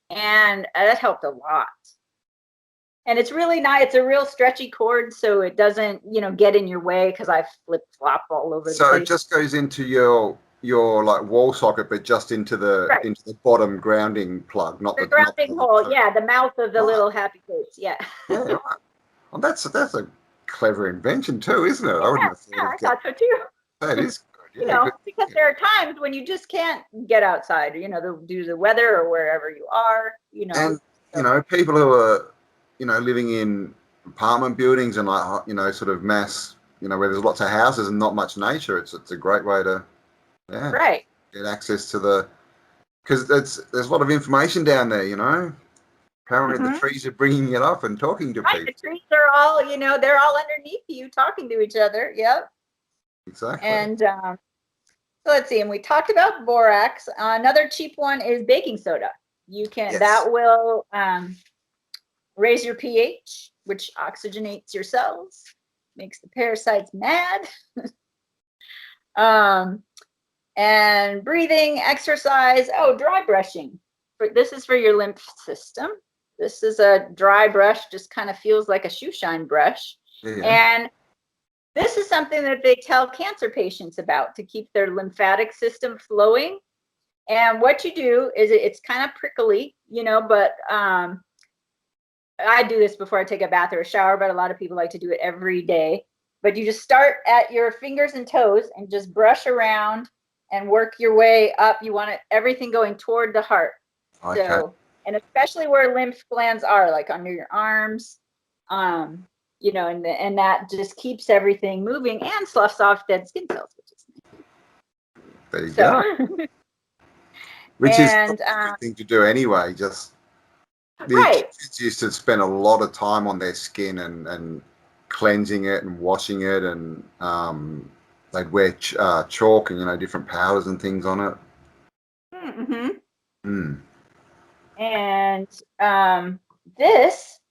and that helped a lot. And it's really nice. It's a real stretchy cord, so it doesn't, get in your way because I flip flop all over the place. So it just goes into your like wall socket, but just into the bottom grounding plug, not the grounding hole. Yeah, the mouth of the little happy face. Yeah. Yeah, right. Well, that's a clever invention too, isn't it? Yeah, I wouldn't have thought I thought so too. That is good. Yeah, because there are times when you just can't get outside, due to the weather or wherever you are, And people who are, living in apartment buildings and like, sort of mass, where there's lots of houses and not much nature, it's a great way to, get access to because there's a lot of information down there, Apparently the trees are bringing it up and talking to people. The trees are all, they're all underneath you talking to each other. Yep. Exactly. And so let's see. And we talked about borax. Another cheap one is baking soda. That will raise your pH, which oxygenates your cells, makes the parasites mad. And breathing, exercise. Oh, dry brushing. This is for your lymph system. This is a dry brush, just kind of feels like a shoe shine brush. Yeah. And this is something that they tell cancer patients about to keep their lymphatic system flowing. And what you do is it's kind of prickly, but I do this before I take a bath or a shower, but a lot of people like to do it every day. But you just start at your fingers and toes and just brush around and work your way up. You want everything going toward the heart. Okay. So, and especially where lymph glands are, like under your arms, and that just keeps everything moving and sloughs off dead skin cells, which is nice. There you go. Which is a good thing to do anyway. Just kids used to spend a lot of time on their skin and cleansing it and washing it, and they'd wear chalk and different powders and things on it. Mm-hmm. And this,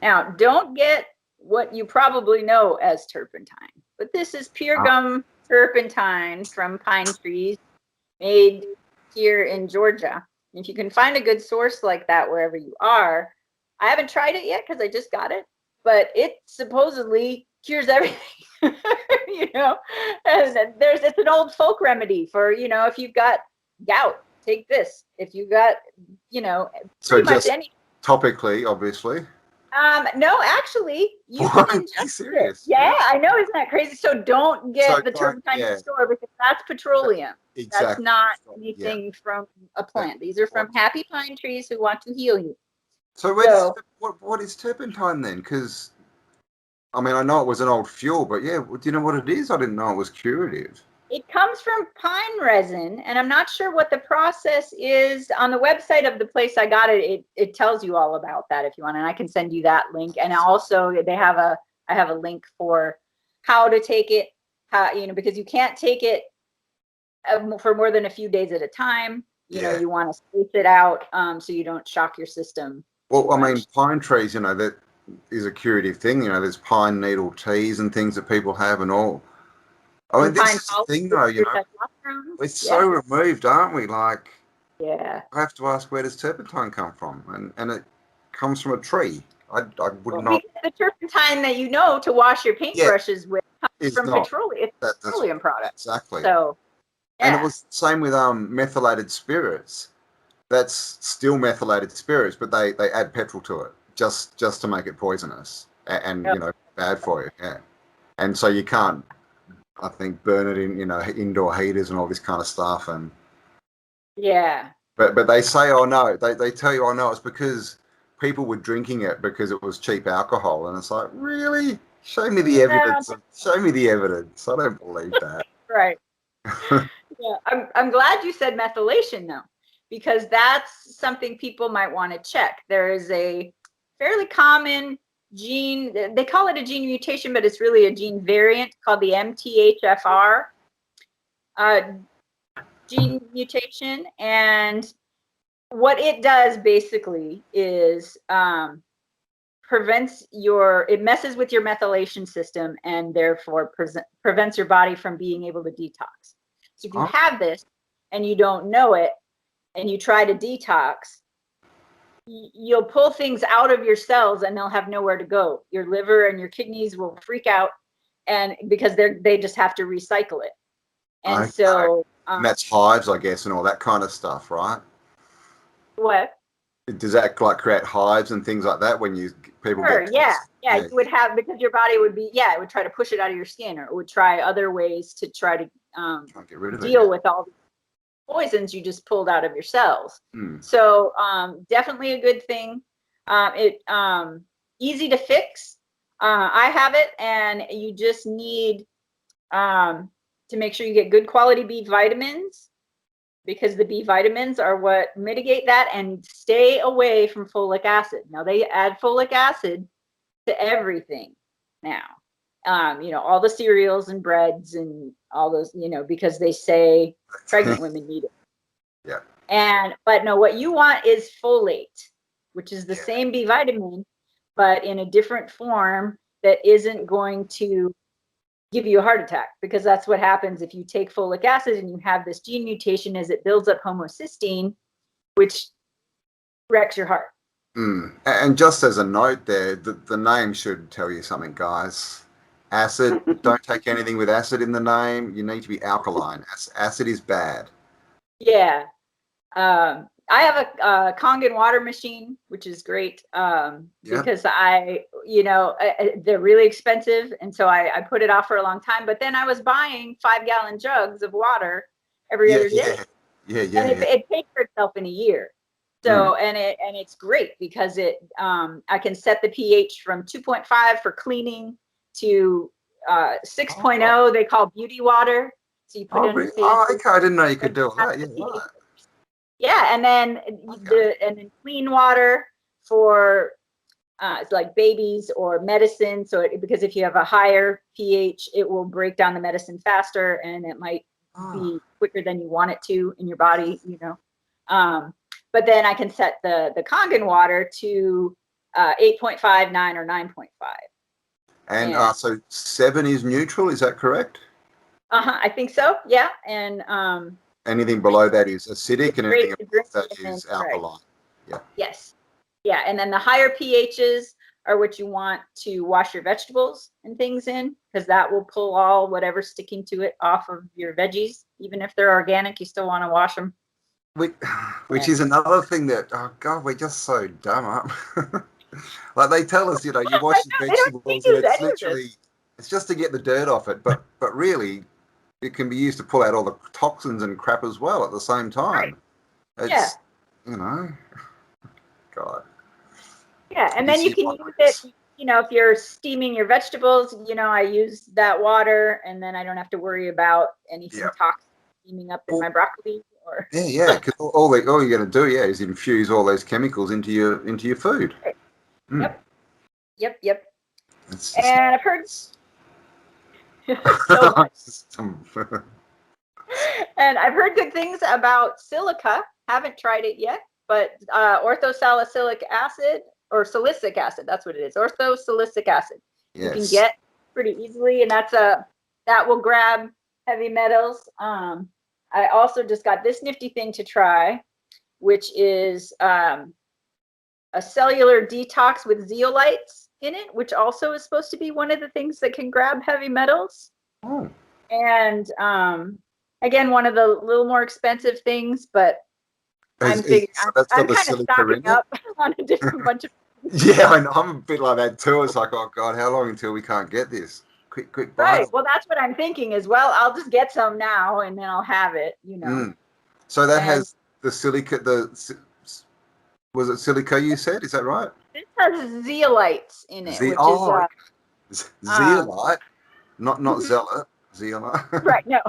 now don't get what you probably know as turpentine, but this is pure gum turpentine from pine trees made here in Georgia. If you can find a good source like that wherever you are, I haven't tried it yet because I just got it, but it supposedly cures everything. You know, and it's an old folk remedy for, you know, if you've got gout, take this. If you got, you know, So pretty much just any. topically, obviously. No, actually, you What? can Be ingest it. serious? Yeah, I know, isn't that crazy? So don't get the turpentine in the store because that's petroleum. Exactly. That's not Yeah. anything from a plant. These are from happy pine trees who want to heal you. So what is turpentine then? Because I mean, I know it was an old fuel, but yeah, do you know what it is? I didn't know it was curative. It comes from pine resin, and I'm not sure what the process is. On the website of the place I got it, it tells you all about that if you want, and I can send you that link. And also, I have a link for how to take it, how, you know, because you can't take it for more than a few days at a time. You know, you want to space it out so you don't shock your system. Well, I mean, pine trees, you know, that is a curative thing. You know, there's pine needle teas and things that people have and all. I mean, this is the thing, though, you know, we're so removed, aren't we? Like, I have to ask, where does turpentine come from? And it comes from a tree. I would not. The turpentine that you know to wash your paintbrushes with comes from petroleum. It's a petroleum product. Exactly. So, and it was the same with methylated spirits. That's still methylated spirits, but they add petrol to it just to make it poisonous and you know, bad for you. Yeah. And so you can't, I think, burn it in, you know, indoor heaters and all this kind of stuff. And but they say, oh no, they tell you, oh no, it's because people were drinking it because it was cheap alcohol. And it's like, really? Show me the evidence. Show me the evidence. I don't believe that. Right. I'm glad you said methylation though, because that's something people might want to check. There is a fairly common gene, they call it a gene mutation, but it's really a gene variant called the MTHFR gene mutation. And what it does basically is it messes with your methylation system and therefore prevents your body from being able to detox. So if you have this and you don't know it and you try to detox, you'll pull things out of your cells and they'll have nowhere to go. Your liver and your kidneys will freak out, and because they just have to recycle it. And so and that's hives, I guess, and all that kind of stuff, right? What? Does that like create hives and things like that when people get? Yeah, you would have, because your body would be, it would try to push it out of your skin, or it would try other ways to try to get rid of deal with all the poisons you just pulled out of your cells. So definitely a good thing. Easy to fix. I have it, and you just need to make sure you get good quality B vitamins, because the B vitamins are what mitigate that, and stay away from folic acid. Now they add folic acid to everything now. You know, all the cereals and breads and all those, you know, because they say pregnant women need it. But no, what you want is folate, which is the same B vitamin, but in a different form that isn't going to give you a heart attack, because that's what happens if you take folic acid and you have this gene mutation, is it builds up homocysteine, which wrecks your heart. And just as a note there, the name should tell you something, guys. Acid, don't take anything with acid in the name. You need to be alkaline. Acid is bad. Yeah. I have a Kangen water machine, which is great because they're really expensive. And so I put it off for a long time. But then I was buying 5-gallon jugs of water every other day. It paid for itself in a year. So and it's great because I can set the pH from 2.5 for cleaning to 6.0. They call beauty water. So you put it on your face. Okay, I didn't know you could do all that. And then clean water for like babies or medicine. So because if you have a higher pH, it will break down the medicine faster, and it might be quicker than you want it to in your body, you know. But then I can set the Kangen water to 8.5, 9, or 9.5. And so 7 is neutral, is that correct? I think so. Yeah. And anything below that is acidic, and anything great above that is alkaline. Yeah. Yes. Yeah. And then the higher pHs are what you want to wash your vegetables and things in, because that will pull all whatever's sticking to it off of your veggies. Even if they're organic, you still want to wash them. Which is another thing that, oh God, we're just so dumb, aren't we? Like they tell us, you wash your vegetables, and it's literally, it's just to get the dirt off it. But really, it can be used to pull out all the toxins and crap as well at the same time. Right. It's, God. Yeah, and then you can use it, if you're steaming your vegetables, I use that water, and then I don't have to worry about anything toxic steaming up in my broccoli. Or because all you're going to do, is infuse all those chemicals into your food. Right. Mm. Yep. And I've heard so much. And I've heard good things about silica. Haven't tried it yet, but orthosalicylic acid or silicic acid, that's what it is. Orthosilicic acid. Yes. You can get pretty easily, and that will grab heavy metals. I also just got this nifty thing to try, which is a cellular detox with zeolites in it, which also is supposed to be one of the things that can grab heavy metals. Oh. And again, one of the little more expensive things, but I'm kind of stocking up on a different bunch of things. Yeah, I'm a bit like that too. It's like, oh God, how long until we can't get this? Quick, buy right. it. Well, that's what I'm thinking as well. I'll just get some now, and then I'll have it, So that has the silica, was it silica you said? Is that right? This has zeolites in it, zeolite, not zealot, zeolite. Right, no.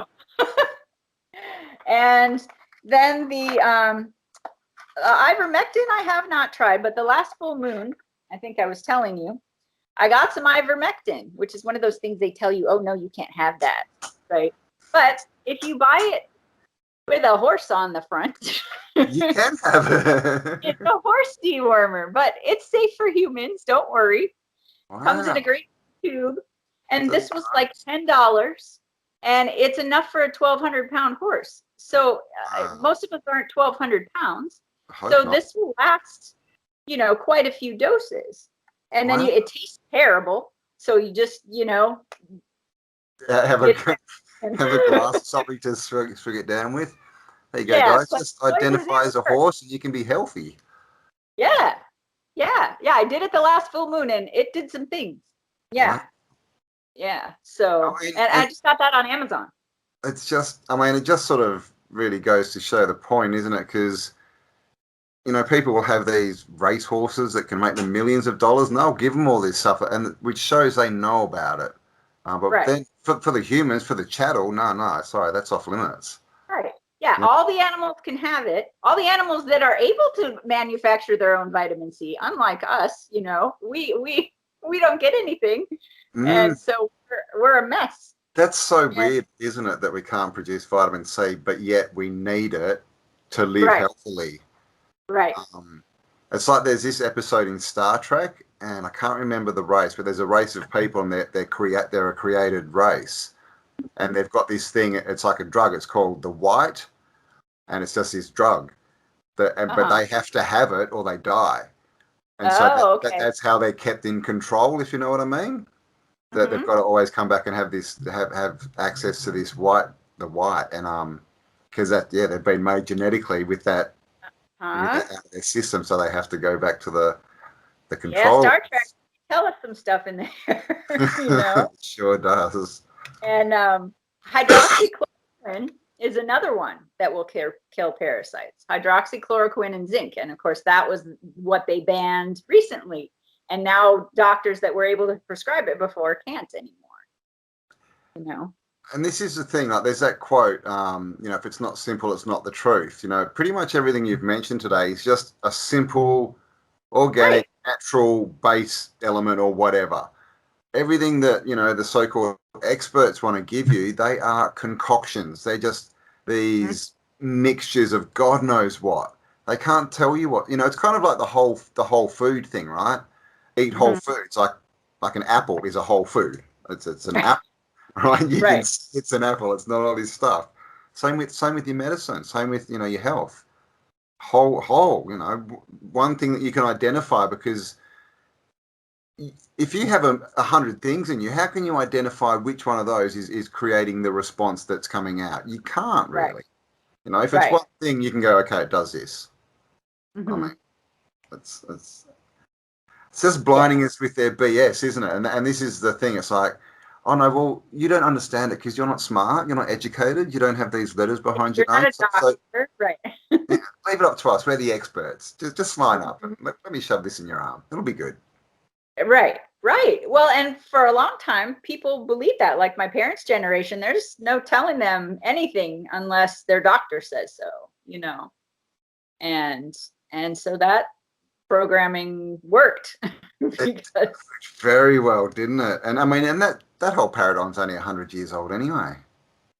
And then the ivermectin I have not tried, but the last full moon, I think I was telling you, I got some ivermectin, which is one of those things they tell you, oh no, you can't have that, right? But if you buy it with a horse on the front, you can have it. It's a horse dewormer, but it's safe for humans. Don't worry. Wow. Comes in a great tube, and this was like $10, and it's enough for a 1,200-pound horse. So most of us aren't 1,200 pounds. So this will last, quite a few doses. And then it tastes terrible. So you just, have a glass of something to swig it down with. There you go, guys. Just identify as a horse and you can be healthy. Yeah. I did it the last full moon and it did some things. Yeah. Wow. Yeah. So, I just got that on Amazon. It's just, it just sort of really goes to show the point, isn't it? Because, people will have these race horses that can make them millions of dollars, and they'll give them all this stuff, and which shows they know about it. But then for the humans, for the chattel, no, sorry, that's off limits. Right. Yeah, all the animals can have it. All the animals that are able to manufacture their own vitamin C, unlike us, we don't get anything, and so we're a mess. That's so weird, isn't it, that we can't produce vitamin C, but yet we need it to live healthily. Right. It's like there's this episode in Star Trek, and I can't remember the race, but there's a race of people, and they're a created race, and they've got this thing. It's like a drug. It's called the White, and it's just this drug but they have to have it or they die, and that's how they're kept in control. If you know what I mean. That they've got to always come back and have access to the white, and because they've been made genetically with that out of their system, so they have to go back to the control. Yeah, Star Trek tell us some stuff in there. It sure does. And hydroxychloroquine is another one that will kill parasites. Hydroxychloroquine and zinc, and of course that was what they banned recently. And now doctors that were able to prescribe it before can't anymore. And this is the thing, like there's that quote, if it's not simple, it's not the truth. Pretty much everything you've mentioned today is just a simple, organic, natural base element or whatever. Everything that, the so-called experts want to give you, they are concoctions. They're just these mixtures of God knows what. They can't tell you what, it's kind of like the whole food thing, right? Eat whole foods, like an apple is a whole food. It's an apple. right? You can Right. see it's an apple. It's not all this stuff. Same with your medicine. Same with your health. Whole. One thing that you can identify, because if you have 100 things in you, how can you identify which one of those is creating the response that's coming out? You can't Right. really. If it's Right. one thing, you can go, okay, it does this. I Hmm. mean, it's just Yeah. blinding us with their BS, isn't it? And this is the thing. It's like, oh no, well, you don't understand it because you're not smart, you're not educated, you don't have these letters behind your You're not name. a So doctor, right? yeah, leave it up to us. We're the experts. Just line up Mhm. and let me shove this in your arm. It'll be good. Right, right. Well, and for a long time, people believe that. Like my parents' generation, there's no telling them anything unless their doctor says so, and and so that programming worked It because worked very well, didn't it? And I mean, and that whole paradigm's only 100 years old anyway.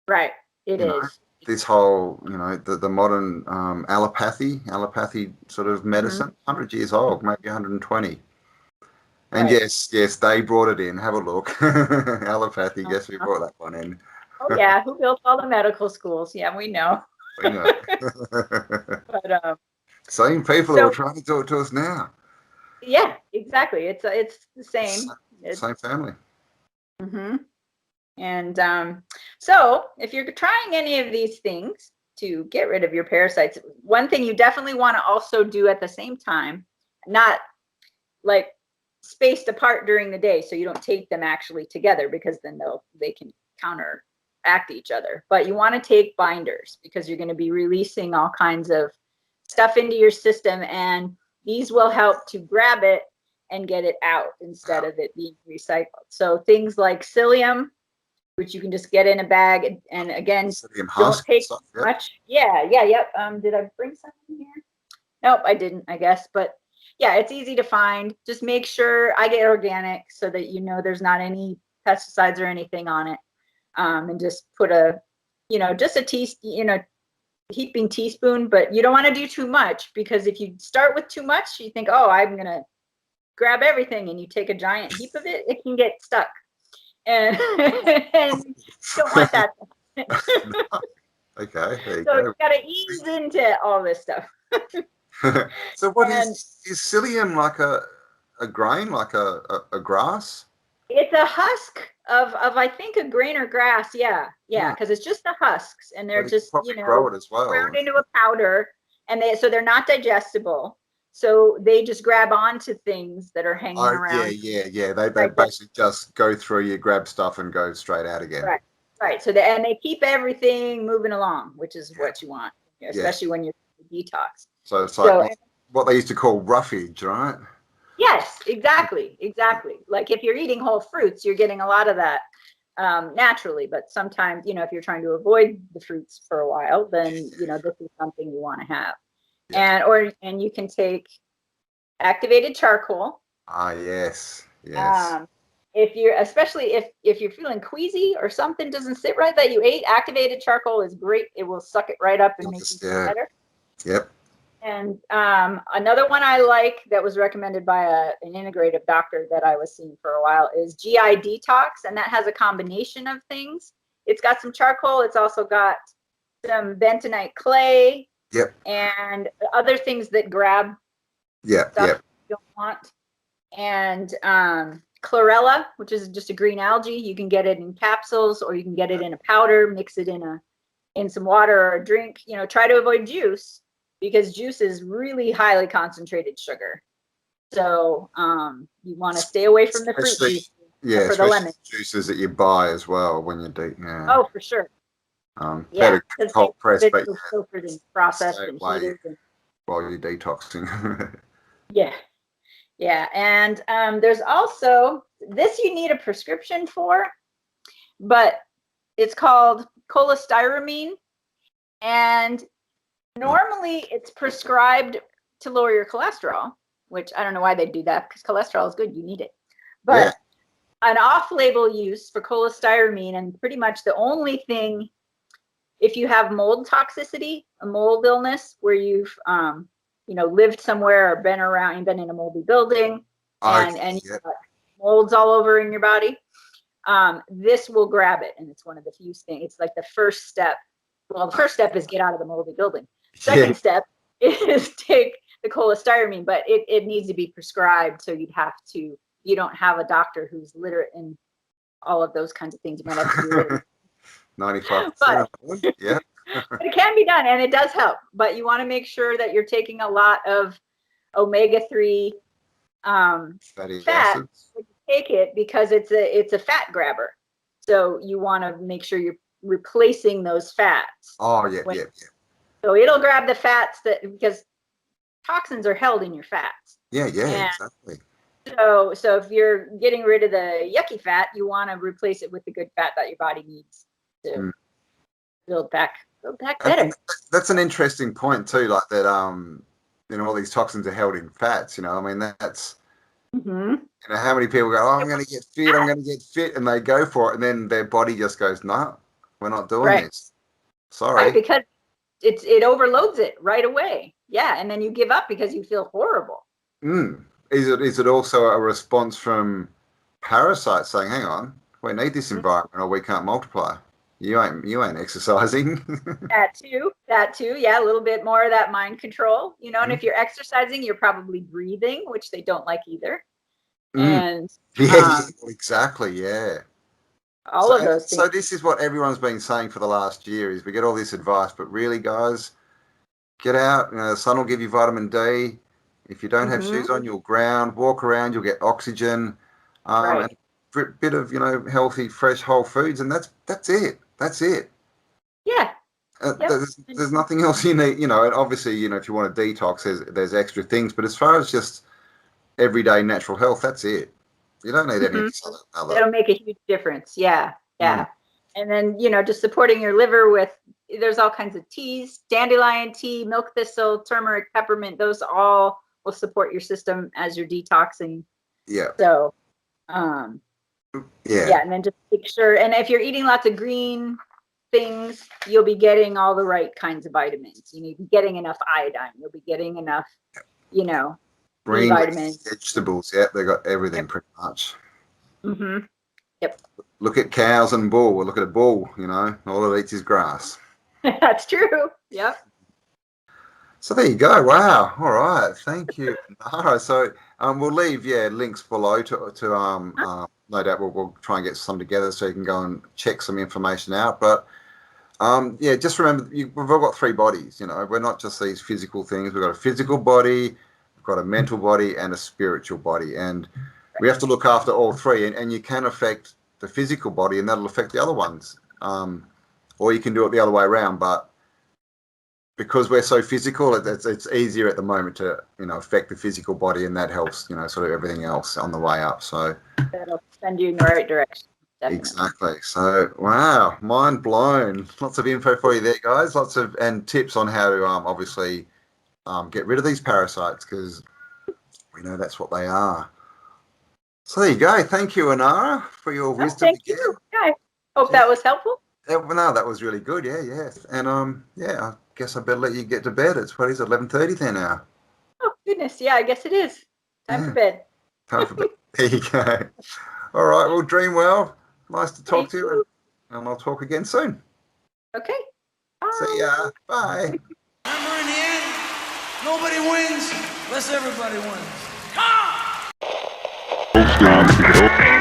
right, it You know, is. this whole, the modern allopathy sort of Mhm. medicine, 100 years old, maybe 120. And Right. yes, they brought it in. Have a look. Allopathy, guess we Uh-huh. brought that one in. Oh yeah, who built all the medical schools? Yeah, we know. I know. But Same people who are so trying to do it to us now. yeah, exactly. It's the same. It's Same family. hmm And so, if you're trying any of these things to get rid of your parasites, one thing you definitely want to also do at the same time, not like spaced apart during the day, so you don't take them actually together, because then they can counteract each other. But you want to take binders because you're going to be releasing all kinds of stuff into your system, and these will help to grab it and get it out instead of it being recycled. So things like psyllium, which you can just get in a bag. And again, Sodium don't husk take stuff. Yep. much. Yeah, yeah, yep. Did I bring something here? Nope, I didn't, I guess. But yeah, it's easy to find. Just make sure I get organic so that there's not any pesticides or anything on it. And just put just a heaping teaspoon, but you don't want to do too much, because if you start with too much, you think, oh, I'm going to grab everything, and you take a giant heap of it, it can get stuck. And, and you don't want that. Okay, there you So you go. got to ease into all this stuff. So what And is psyllium, like a grain, like a grass? it's a husk of I think a grain or grass. Yeah, yeah, Yeah, because it's just the husks, and they're but you can just probably grow it as ground well. into a powder, and they're not digestible. So they just grab onto things that are hanging Oh yeah, around. yeah. They Digest- basically just go through you, grab stuff, and go straight out again. Right, right. So they keep everything moving along, which is Yeah, what you want, yeah. especially when you're detox. So it's like So what they used to call roughage, right? yes, exactly, exactly. Like if you're eating whole fruits, you're getting a lot of that naturally. But sometimes, if you're trying to avoid the fruits for a while, then this is something you want to have. Yeah. And you can take activated charcoal. Ah, yes, yes. Um, especially if you're feeling queasy or something doesn't sit right that you ate, activated charcoal is great. It will suck it right up and make you feel Yeah. better. Yep. And another one I like that was recommended by an integrative doctor that I was seeing for a while is GI Detox, and that has a combination of things. It's got some charcoal. It's also got some bentonite clay Yep. and other things that grab Yep. stuff Yep. you don't want. And chlorella, which is just a green algae. You can get it in capsules, or you can get it in a powder. Mix it in some water or a drink. Try to avoid juice, because juice is really highly concentrated sugar. So you want to stay away from the fruit Especially, juice, yeah, except for the especially lemon. juices that you buy as well when you do. Yeah. Oh, for sure. Yeah, Better because cold press, it's but so yeah, filtered and processed stay and away heated. And, while you're detoxing. yeah, yeah. And there's also this you need a prescription for, but it's called cholestyramine, and normally it's prescribed to lower your cholesterol, which I don't know why they do that, because cholesterol is good, you need it. Yeah. But an off-label use for cholestyramine, and pretty much the only thing, if you have mold toxicity, a mold illness where you've lived somewhere or been around, you've been in a moldy building, and Okay. you've Yep. got molds all over in your body, this will grab it. And it's one of the few things. It's like the first step. Well, the first step is get out of the moldy building. Second step is take the cholestyramine, but it needs to be prescribed. So you don't have a doctor who's literate in all of those kinds of things. You might have to do it. 95%. Yeah. But it can be done, and it does help. But you want to make sure that you're taking a lot of omega-3 Fatty fat acids. when you take it, because it's a fat grabber. So you want to make sure you're replacing those fats. Oh, yeah. So it'll grab the fats because toxins are held in your fats. Yeah, And exactly. so if you're getting rid of the yucky fat, you want to replace it with the good fat that your body needs to build back better. That's an interesting point too, like that all these toxins are held in fats, I mean, that's how many people go, oh, I'm going to get fit, and they go for it, and then their body just goes, no, we're not doing this. Sorry. Right, because it overloads it right away. Yeah, and then you give up because you feel horrible. Is it also a response from parasites saying, hang on, we need this environment or we can't multiply? You ain't exercising. That too. Yeah, a little bit more of that mind control, and if you're exercising, you're probably breathing, which they don't like either. And exactly. Yeah. All of those things. So this is what everyone's been saying for the last year is we get all this advice, but really, guys, get out. The sun will give you vitamin D. If you don't have shoes on, you'll ground. Walk around, you'll get oxygen. And a bit of healthy, fresh, whole foods, and that's it. That's it. Yeah. There's nothing else you need. And obviously, if you want to detox, there's extra things. But as far as just everyday natural health, that's it. You don't need any other. It'll make a huge difference. Yeah. And then just supporting your liver with. There's all kinds of teas: dandelion tea, milk thistle, turmeric, peppermint. Those all will support your system as you're detoxing. Yeah. So. And then just make sure, and if you're eating lots of green things, you'll be getting all the right kinds of vitamins. You'll be getting enough iodine, you'll be getting enough green vitamins, vegetables. They got everything pretty much. Yep. Look at cows and bull. Look at a bull, all it eats is grass. That's true. Yep. So there you go. Wow. All right. Thank you, Nara. So we'll leave links below to no doubt we'll try and get some together so you can go and check some information out. But just remember we've all got three bodies. We're not just these physical things. We've got a physical body, we've got a mental body, and a spiritual body, and we have to look after all three. And you can affect the physical body, and that'll affect the other ones. Or you can do it the other way around, but because we're so physical, it's easier at the moment to affect the physical body, and that helps sort of everything else on the way up. So that'll send you in the right direction. Definitely. Exactly. So wow, mind blown. Lots of info for you there, guys. And tips on how to obviously get rid of these parasites, because we know that's what they are. So there you go. Thank you, Inara, for your wisdom. Thank you. I hope that was helpful. No, that was really good. Yeah. And I guess I better let you get to bed. It's 11:30 there now. Oh goodness, yeah, I guess it is. Time for bed. Time for bed. There you go. All right, well, dream well. Nice to talk to you, and I'll talk again soon. Okay. Bye. See ya. Bye. Remember, in the end, nobody wins unless everybody wins. Come on!